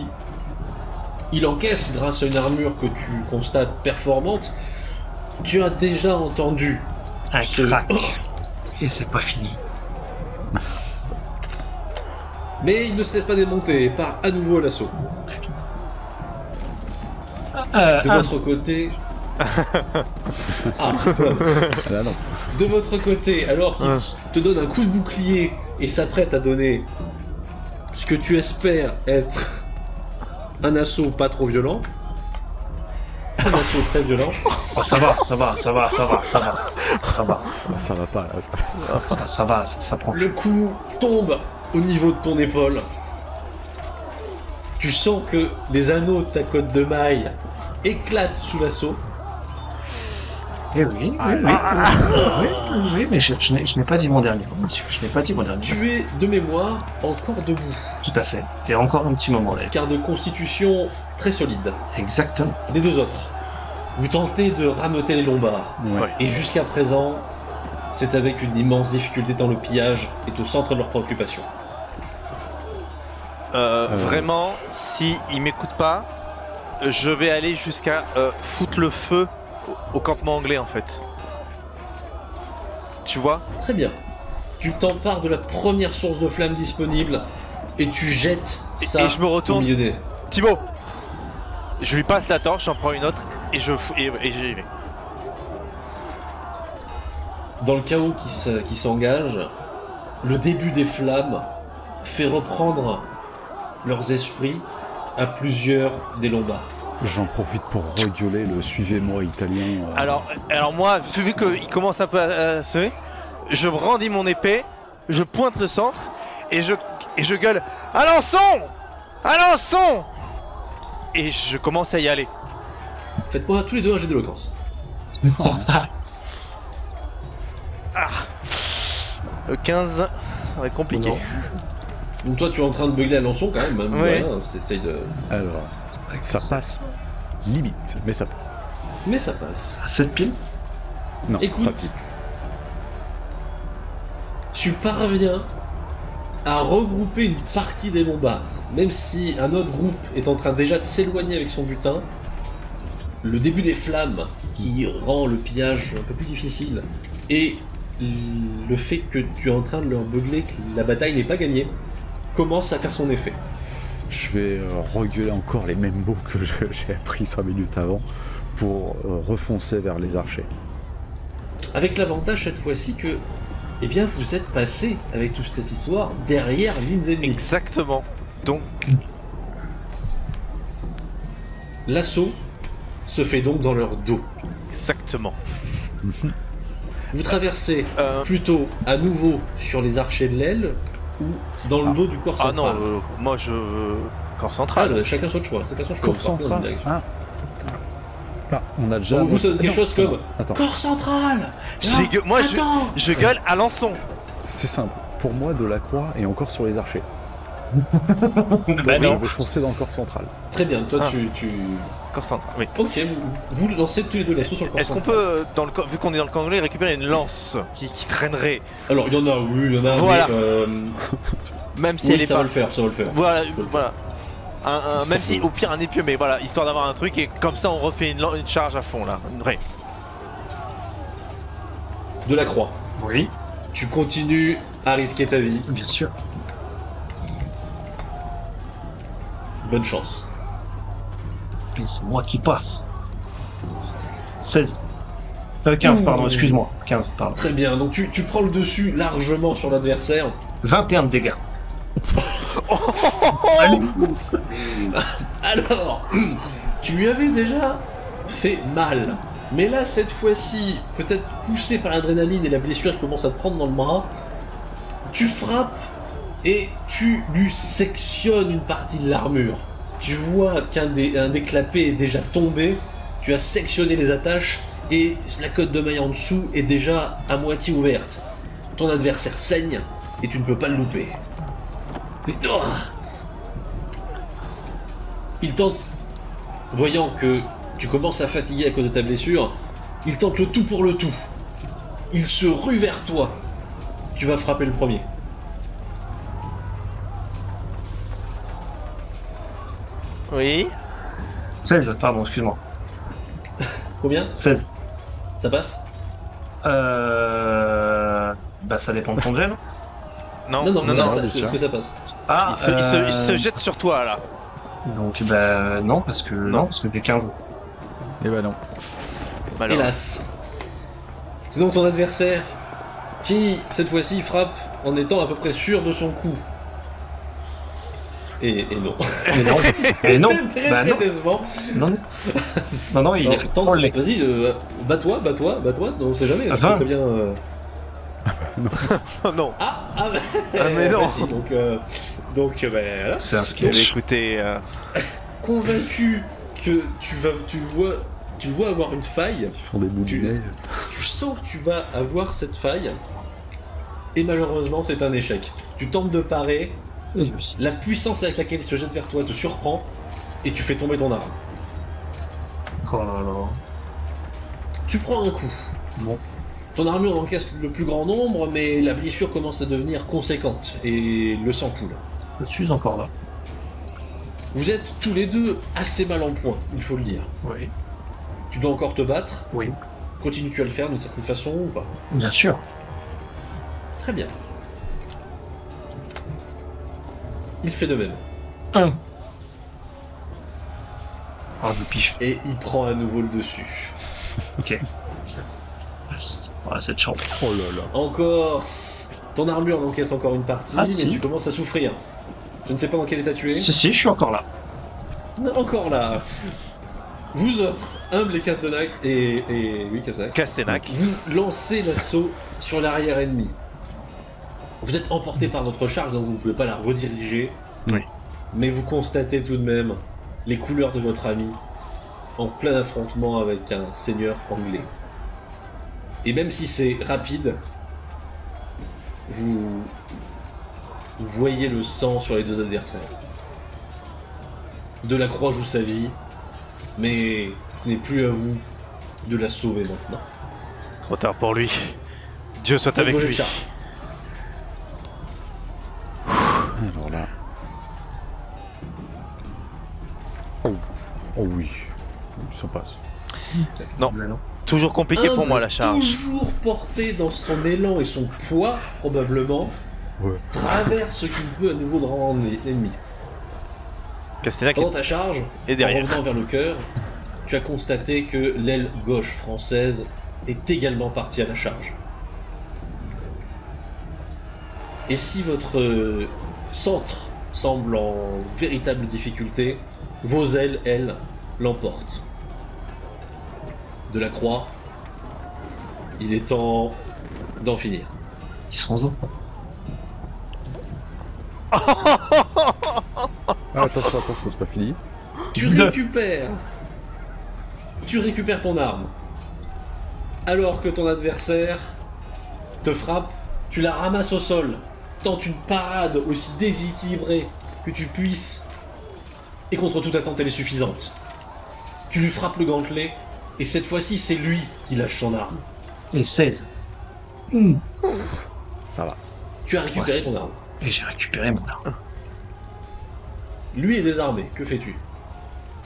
il encaisse grâce à une armure que tu constates performante, tu as déjà entendu Un ce... crack. Et c'est pas fini. Mais il ne se laisse pas démonter et part à nouveau à l'assaut. De votre côté... Ah, Là, non. de votre côté, alors qu'il te donne un coup de bouclier et s'apprête à donner ce que tu espères être un assaut pas trop violent, un assaut très violent, Oh, ça va. Ça va pas, là. Ça va, ça prend. le coup tombe au niveau de ton épaule. Tu sens que les anneaux de ta cotte de maille éclatent sous l'assaut. Eh oui, oui, mais je n'ai pas dit mon dernier mot, monsieur. Je n'ai pas dit mon dernier mot. Tu es de mémoire encore debout, Tout à fait. Et encore un petit moment là. car de constitution très solide. Exactement. Les deux autres, vous tentez de rameuter les lombards. Ouais. Et jusqu'à présent, c'est avec une immense difficulté tant le pillage est au centre de leurs préoccupations. Vraiment, si ils m'écoutent pas, je vais aller jusqu'à foutre le feu au campement anglais en fait. Tu vois? Très bien. Tu t'empares de la première source de flamme disponible et tu jettes ça et je me retourne. au milieu des... Thibaut, je lui passe la torche, j'en prends une autre et j'y vais. Dans le chaos qui s'engage, le début des flammes fait reprendre leurs esprits à plusieurs des lombards. J'en profite pour regueuler le suivez-moi italien. Alors moi, vu qu'il commence un peu à se... Je brandis mon épée, je pointe le centre et je gueule « Alençon! Alençon !» Et je commence à y aller. Faites-moi tous les deux un jet d'éloquence. Ah 15, ça va être compliqué. Non. Donc toi tu es en train de beugler à Alençon quand même, Oui. ouais, t'essayes de... Alors, ça passe limite, mais ça passe. Mais ça passe. À 7 piles. Non, Écoute. pas petit. Tu parviens à regrouper une partie des lombards, même si un autre groupe est en train déjà de s'éloigner avec son butin. Le début des flammes qui rend le pillage un peu plus difficile et le fait que tu es en train de leur beugler que la bataille n'est pas gagnée commence à faire son effet. Je vais regueuler encore les mêmes mots que j'ai appris 5 minutes avant pour refoncer vers les archers. Avec l'avantage cette fois-ci que, eh bien, vous êtes passé avec toute cette histoire derrière les lignes ennemies. Exactement. Donc, L'assaut se fait donc dans leur dos. exactement. Vous traversez Euh, plutôt à nouveau sur les archers de l'aile ou dans le dos du corps Ah central. non, moi je... Corps Ah, central. chacun son choix, c'est pas son choix. Corps vous partez dans une central. direction. Ah, on a déjà. Donc vous annoncé- savez quelque non, chose comme non, attends, corps central. J'ai gue- moi, Attends. je gueule à Alençon. c'est simple. Pour moi, Delacroix est encore sur les archers. Bah Je non. vais foncer dans le corps central. Très bien, toi Ah. tu... Corps central. Oui. Ok, vous lancez tous les deux l'assaut sur le corps Est-ce qu'on central. peut, vu qu'on est dans le camp anglais, récupérer une lance qui traînerait, Alors il y en a, oui, il y en a, Voilà. mais, même si oui, elle est ça pas... va le faire, ça va le faire. Voilà, le voilà. Même si au pire un épieu, mais voilà, histoire d'avoir un truc et comme ça on refait une charge à fond là, une vraie. De la croix. Oui, Tu continues à risquer ta vie. bien sûr. Bonne chance. Et c'est moi qui passe. 16. 15, pardon, excuse-moi. 15, pardon. Très bien, donc tu prends le dessus largement sur l'adversaire. 21 de dégâts. Alors, tu lui avais déjà fait mal. Mais là, cette fois-ci, peut-être poussé par l'adrénaline et la blessure qui commence à te prendre dans le bras, tu frappes et tu lui sectionnes une partie de l'armure. Tu vois qu'un des clapets est déjà tombé, tu as sectionné les attaches et la cotte de maille en dessous est déjà à moitié ouverte. Ton adversaire saigne et tu ne peux pas le louper. Oh. Il tente, voyant que tu commences à fatiguer à cause de ta blessure, il tente le tout pour le tout. Il se rue vers toi. Tu vas frapper le premier. Oui. 16, pardon, excuse-moi. Combien? 16. Ça passe? Bah ça dépend de ton gel. Non, Non, non. est-ce que ça passe? Ah, Il se jette sur toi là. Donc bah non, parce que j'ai 15. Et bah non. Malheureux. Hélas. C'est donc ton adversaire qui, cette fois-ci, frappe en étant à peu près sûr de son coup. Et non. Mais non, et non, Très bah non, décevant. non, il Alors, est fait tente- troller. Vas-y, bats-toi, on sait jamais. 20. Très bien. Oh non. Mais non. si, donc voilà. C'est un Eh bien, sketch. écoutez, Convaincu que tu vois avoir une faille, Ils font des boulets. tu sens que tu vas avoir cette faille, et malheureusement c'est un échec. Tu tentes de parer, Oui, oui. la puissance avec laquelle il se jette vers toi te surprend, et tu fais tomber ton arme. Oh là là. Tu prends un coup. Bon. Ton armure encaisse le plus grand nombre, mais la blessure commence à devenir conséquente, et le sang coule. Je suis encore là. Vous êtes tous les deux assez mal en point, il faut le dire. Oui. Tu dois encore te battre. Oui. Continues-tu à le faire d'une certaine façon ou pas? Bien sûr. Très bien. Il fait de même. 1. Ah, je piche. Et il prend à nouveau le dessus. Ok. Voilà, cette chambre. Oh là là. Encore. Ton armure encaisse encore une partie, Ah, mais si. tu commences à souffrir. Je ne sais pas dans quel état tu es. Si, je suis encore là. Encore là. Vous autres, humble et Castenac, oui, Castenac, Castenac. vous lancez l'assaut sur l'arrière ennemi. Vous êtes emporté par votre charge, donc vous ne pouvez pas la rediriger. Oui. Mais vous constatez tout de même les couleurs de votre ami en plein affrontement avec un seigneur anglais. Et même si c'est rapide, vous voyez le sang sur les deux adversaires. Delacroix joue sa vie, mais ce n'est plus à vous de la sauver maintenant. Trop tard pour lui. Dieu soit avec Vos jets de lui. charge. Alors là. Oh oui. Ça passe. Non. Mais non. Toujours compliqué pour moi la charge. Toujours porté dans son élan et son poids, probablement, Ouais. traverse ce qu'il peut à nouveau de rendre l'ennemi. Castenac Pendant ta charge, est en derrière. revenant vers le cœur, tu as constaté que l'aile gauche française est également partie à la charge. Et si votre centre semble en véritable difficulté, vos ailes, elles, l'emportent. Delacroix, il est temps d'en finir. Ils sont où? Ah, attention, c'est pas fini. Tu récupères ton arme. Alors que ton adversaire te frappe, tu la ramasses au sol. Tente une parade aussi déséquilibrée que tu puisses. Et contre toute attente, elle est suffisante. Tu lui frappes le gantelet, et cette fois-ci, c'est lui qui lâche son arme. Et 16. Ça va. Tu as récupéré Ouais. ton arme. Et j'ai récupéré mon arme. Lui est désarmé. Que fais-tu?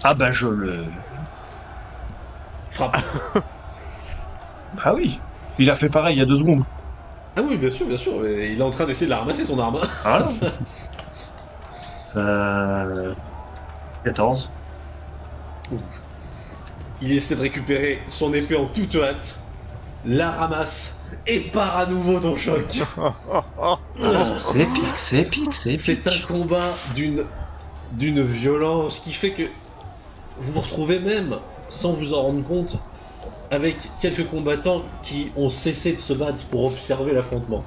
Ah bah je le... Frappe. Bah oui. Il a fait pareil il y a 2 secondes. Ah oui, bien sûr, bien sûr. Mais il est en train d'essayer de la ramasser, son arme. Voilà. 14. où il essaie de récupérer son épée en toute hâte, la ramasse et part à nouveau ton choc. C'est épique, c'est épique, c'est épique. C'est un combat d'une violence qui fait que vous vous retrouvez même, sans vous en rendre compte, avec quelques combattants qui ont cessé de se battre pour observer l'affrontement.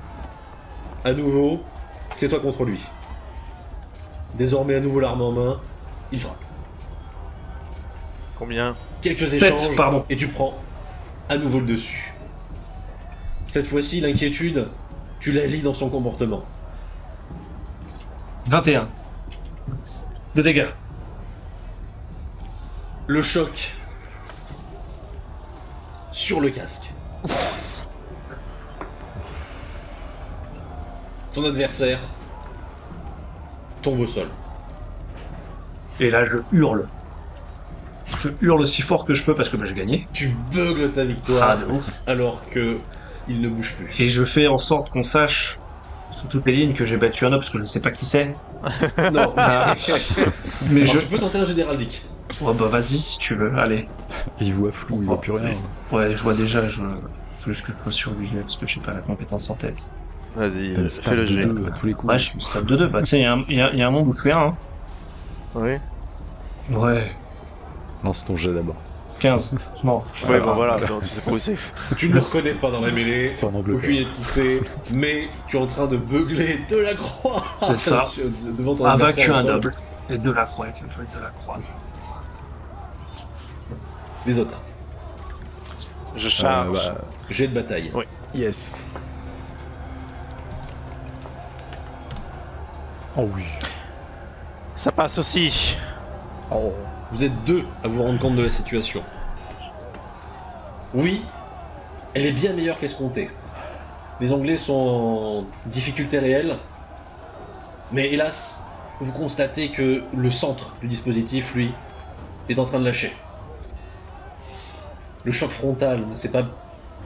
À nouveau, c'est toi contre lui. Désormais à nouveau l'arme en main, il frappe. Combien? Quelques échanges, et tu prends à nouveau le dessus. Cette fois-ci, l'inquiétude, tu la lis dans son comportement. 21. De dégâts. Le choc sur le casque. Ton adversaire tombe au sol. Et là, je hurle. Je hurle si fort que je peux parce que j'ai gagné. Tu beugles ta victoire, de ouf. alors que il ne bouge plus. Et je fais en sorte qu'on sache sur toutes les lignes que j'ai battu un homme parce que je ne sais pas qui c'est. Non. Mais Alors, tu peux tenter un jet d'héraldique. Ouais, bah vas-y si tu veux, allez. Il voit flou, il voit plus rien. Ouais, je vois déjà, je faut juste que je sois sur lui parce que je sais pas la compétence en tête. Vas-y, T'as une fais le stab jet. de 2 à tous les coups. Ouais, je suis une stab de 2. Bah tu sais, il y a un monde où tu fais 1. Hein. Oui. Ouais. Lance ton jet d'abord. 15. Non. Ouais, bon voilà, non, tu sais pas où c'est. Tu ne le connais pas dans la mêlée. C'est en Angleterre. Aucune idée de qui c'est, mais tu es en train de beugler de la croix. C'est ça. Devant ton A adversaire vaincu au un sol. noble. Et de la croix, avec une feuille de la croix. Les autres. Je charge. Jet de bataille. Oui. Yes. Oh oui. Ça passe aussi. Oh. Vous êtes deux à vous rendre compte de la situation. Oui, elle est bien meilleure qu'escomptée. Les Anglais sont en difficulté réelle, mais hélas, vous constatez que le centre du dispositif, lui, est en train de lâcher. Le choc frontal ne s'est pas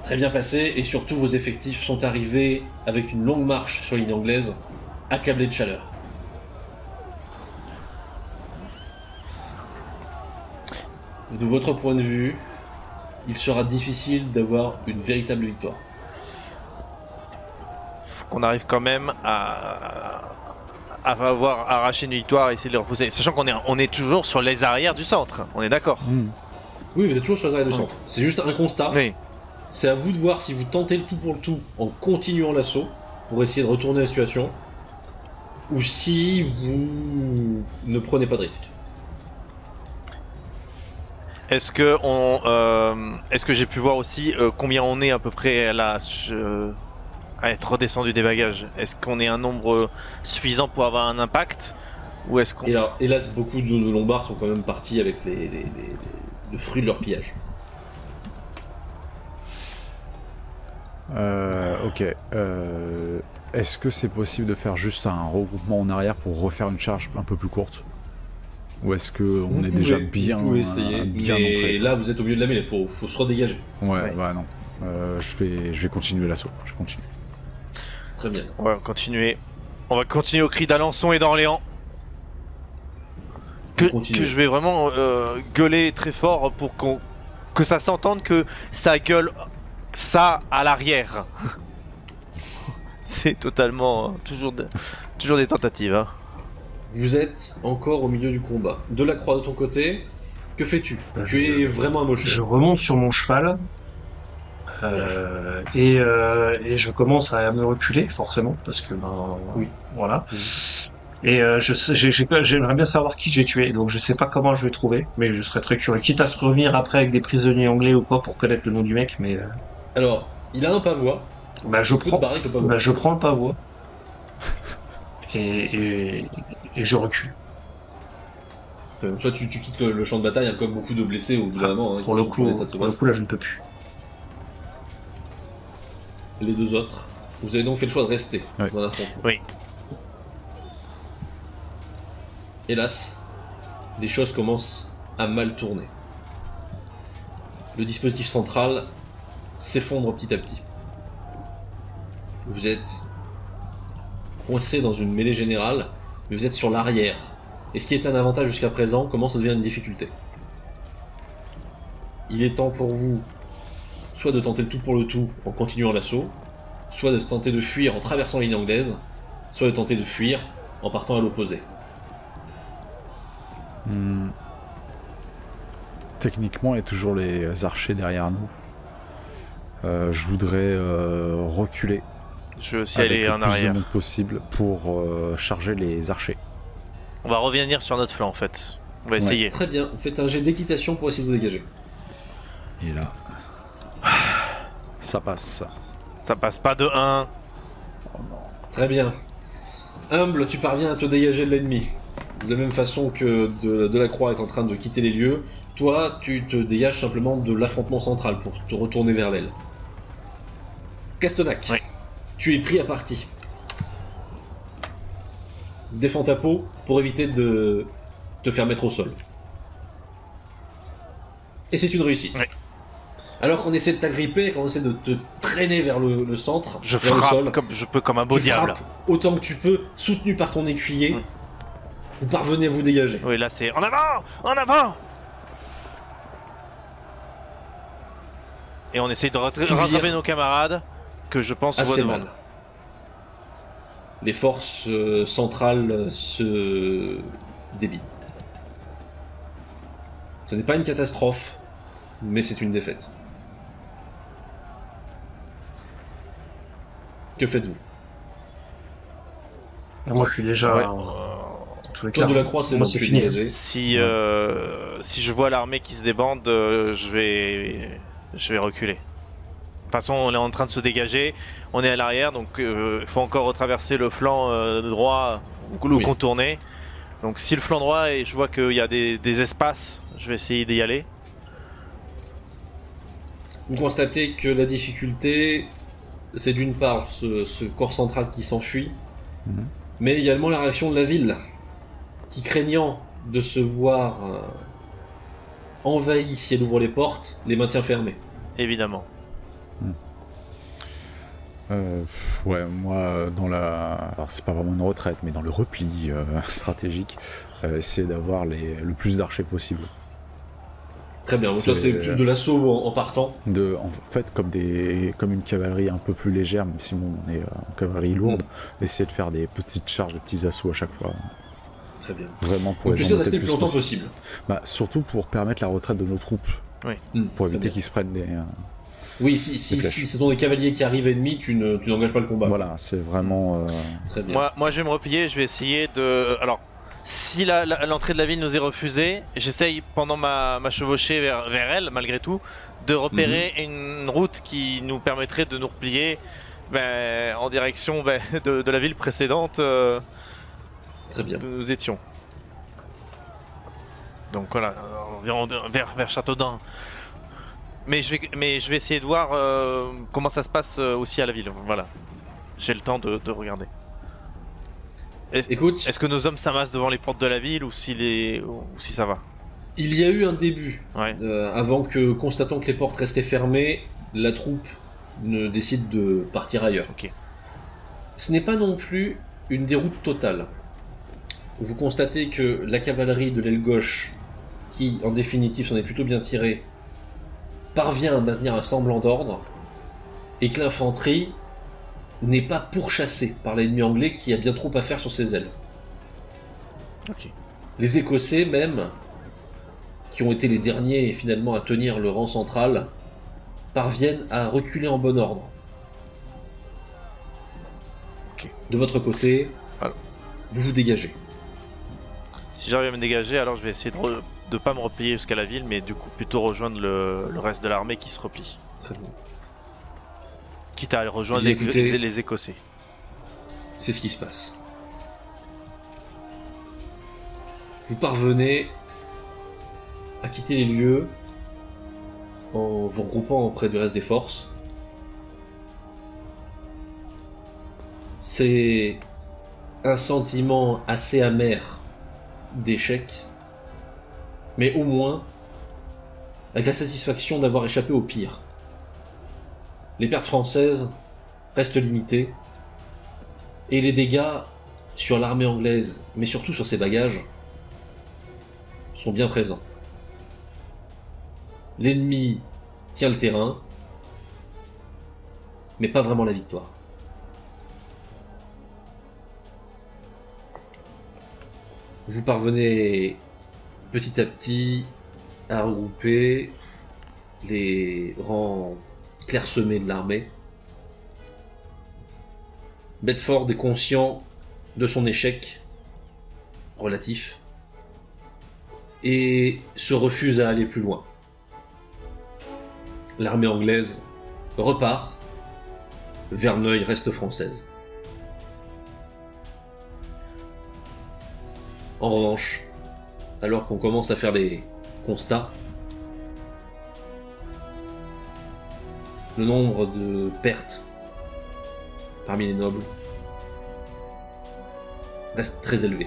très bien passé, et surtout vos effectifs sont arrivés avec une longue marche sur la ligne anglaise, accablés de chaleur. De votre point de vue, il sera difficile d'avoir une véritable victoire. Faut qu'on arrive quand même à avoir arraché une victoire et essayer de le repousser. Sachant qu'on est toujours sur les arrières du centre, on est d'accord. Oui, vous êtes toujours sur les arrières du centre. C'est juste un constat. Oui. C'est à vous de voir si vous tentez le tout pour le tout en continuant l'assaut, pour essayer de retourner la situation, ou si vous ne prenez pas de risque. Est-ce que j'ai pu voir aussi combien on est à peu près à être redescendu des bagages? Est-ce qu'on est un nombre suffisant pour avoir un impact? Ou est-ce qu'on... Et là, hélas, beaucoup de Lombards sont quand même partis avec le fruit de leur pillage. Ok. Est-ce que c'est possible de faire juste un regroupement en arrière pour refaire une charge un peu plus courte? Ou est-ce qu'on est déjà bien vous pouvez essayer, bien mais entré? là vous êtes au milieu de la mêlée, faut se redégager. Ouais, bah non. Je vais continuer l'assaut. Je continue. Très bien. On va continuer. On va continuer au cri d'Alençon et d'Orléans. Que je vais vraiment gueuler très fort pour que ça s'entende que ça gueule ça à l'arrière. C'est totalement... toujours des tentatives. Hein. Vous êtes encore au milieu du combat. De la croix de ton côté, que fais-tu? Tu es vraiment amoché. Je remonte sur mon cheval et je commence à me reculer forcément parce que oui, voilà. Et j'aimerais bien savoir qui j'ai tué, donc je sais pas comment je vais trouver, mais je serais très curieux. Quitte à se revenir après avec des prisonniers anglais ou quoi pour connaître le nom du mec, mais. Alors, il a un pavois. Je prends le pavois et je recule. Toi, tu quittes le champ de bataille, hein, comme beaucoup de blessés au gouvernement. Pour le coup, là, je ne peux plus. Les deux autres, vous avez donc fait le choix de rester dans l'affrontement. Oui. Hélas, les choses commencent à mal tourner. Le dispositif central s'effondre petit à petit. Vous êtes coincé dans une mêlée générale, mais vous êtes sur l'arrière. Et ce qui était un avantage jusqu'à présent commence à devenir une difficulté. il est temps pour vous soit de tenter le tout pour le tout en continuant l'assaut, soit de tenter de fuir en traversant la ligne anglaise, soit de tenter de fuir en partant à l'opposé. Techniquement, il y a toujours les archers derrière nous. Je voudrais reculer. Je vais aussi aller en arrière. Le plus de monde possible pour charger les archers. On va revenir sur notre flanc en fait. On va essayer. Très bien, faites un jet d'équitation pour essayer de vous dégager. Et là, ça passe. Ça passe pas de 1. Oh non. Très bien. Humble, tu parviens à te dégager de l'ennemi. De la même façon que Delacroix est en train de quitter les lieux, toi, tu te dégages simplement de l'affrontement central pour te retourner vers l'aile. Castenac, oui. Tu es pris à partie. Défends ta peau pour éviter de te faire mettre au sol. Et c'est une réussite. Oui. Alors qu'on essaie de t'agripper et qu'on essaie de te traîner vers le centre, je vers le frappe sol, comme je peux, comme un beau tu diable. frappes autant que tu peux, soutenu par ton écuyer, vous parvenez à vous dégager. Oui, là c'est en avant, en avant. Et on essaye de rattraper nos camarades que je pense voient assez devant mal. Les forces centrales se débitent. Ce n'est pas une catastrophe, mais c'est une défaite. Que faites-vous? Moi, je suis déjà. Ouais. En tous les Toi, cas, Delacroix, c'est moi, bon, c'est tu es fini. dégagé. Si je vois l'armée qui se débande, je vais reculer. De toute façon, on est en train de se dégager, on est à l'arrière, donc il faut encore retraverser le flanc droit ou le contourner. Donc si le flanc droit et je vois qu'il y a des espaces, je vais essayer d'y aller. Vous constatez que la difficulté, c'est d'une part ce corps central qui s'enfuit, mais également la réaction de la ville, qui craignant de se voir envahie si elle ouvre les portes, les maintient fermés. Évidemment. Ouais, moi, dans la... Alors, c'est pas vraiment une retraite, mais dans le repli stratégique, essayer d'avoir le plus d'archers possible. Très bien, donc là c'est plus de l'assaut en partant. En fait, comme une cavalerie un peu plus légère, même si bon, on est en cavalerie lourde, essayer de faire des petites charges, des petits assauts à chaque fois. Très bien. Vraiment pour donc j'essaie de rester le plus longtemps possible. Bah, surtout pour permettre la retraite de nos troupes. Oui. Pour éviter qu'ils se prennent des... Oui, si ce sont des cavaliers qui arrivent ennemis, tu n'engages pas le combat. Voilà, c'est vraiment... Très bien. Moi je vais me replier, je vais essayer de... Alors, si l'entrée de la ville nous est refusée, j'essaye pendant ma chevauchée vers elle, malgré tout, de repérer une route qui nous permettrait de nous replier en direction de la ville précédente Très bien. où nous étions. Donc voilà, environ vers Châteaudun. Mais je vais essayer de voir comment ça se passe aussi à la ville. Voilà, j'ai le temps de regarder. Écoute, est-ce que nos hommes s'amassent devant les portes de la ville ou si ça va? Il y a eu un début. Ouais. Avant que, constatant que les portes restaient fermées, la troupe ne décide de partir ailleurs. Ok. Ce n'est pas non plus une déroute totale. Vous constatez que la cavalerie de l'aile gauche, qui en définitive s'en est plutôt bien tirée, parvient à maintenir un semblant d'ordre, et que l'infanterie n'est pas pourchassée par l'ennemi anglais qui a bien trop à faire sur ses ailes. Ok. Les Écossais même, qui ont été les derniers finalement à tenir le rang central, parviennent à reculer en bon ordre. Ok. De votre côté, alors, vous vous dégagez. Si j'arrive à me dégager, alors je vais essayer de pas me replier jusqu'à la ville, mais du coup plutôt rejoindre le reste de l'armée qui se replie. Très bien. Quitte à rejoindre Écoutez, les Écossais. c'est ce qui se passe. Vous parvenez à quitter les lieux en vous regroupant auprès du reste des forces. C'est un sentiment assez amer d'échec, mais au moins avec la satisfaction d'avoir échappé au pire. Les pertes françaises restent limitées, et les dégâts sur l'armée anglaise, mais surtout sur ses bagages, sont bien présents. L'ennemi tient le terrain, mais pas vraiment la victoire. Vous parvenez petit à petit à regrouper les rangs clairsemés de l'armée. Bedford est conscient de son échec relatif et se refuse à aller plus loin. L'armée anglaise repart. Verneuil reste française. En revanche, alors qu'on commence à faire des constats, le nombre de pertes parmi les nobles reste très élevé.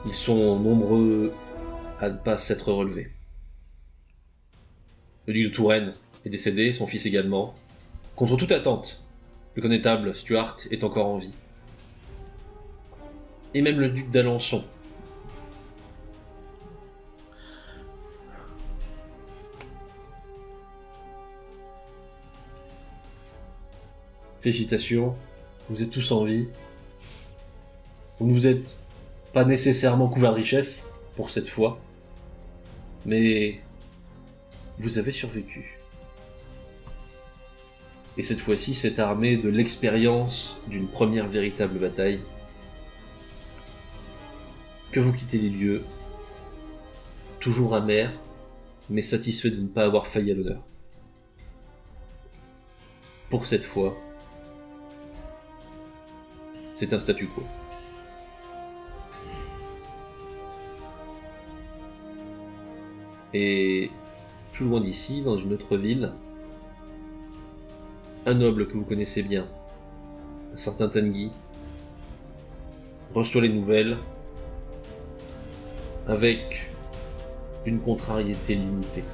Ils sont nombreux à ne pas s'être relevés. Le duc de Touraine est décédé, son fils également. Contre toute attente, le connétable Stuart est encore en vie. Et même le duc d'Alençon. Félicitations, vous êtes tous en vie. Vous ne vous êtes pas nécessairement couverts de richesse pour cette fois, mais vous avez survécu. Et cette fois-ci, c'est armé de l'expérience d'une première véritable bataille que vous quittez les lieux, toujours amer, mais satisfait de ne pas avoir failli à l'honneur. Pour cette fois, c'est un statu quo. Et plus loin d'ici, dans une autre ville, un noble que vous connaissez bien, un certain Tanguy, reçoit les nouvelles avec une contrariété limitée.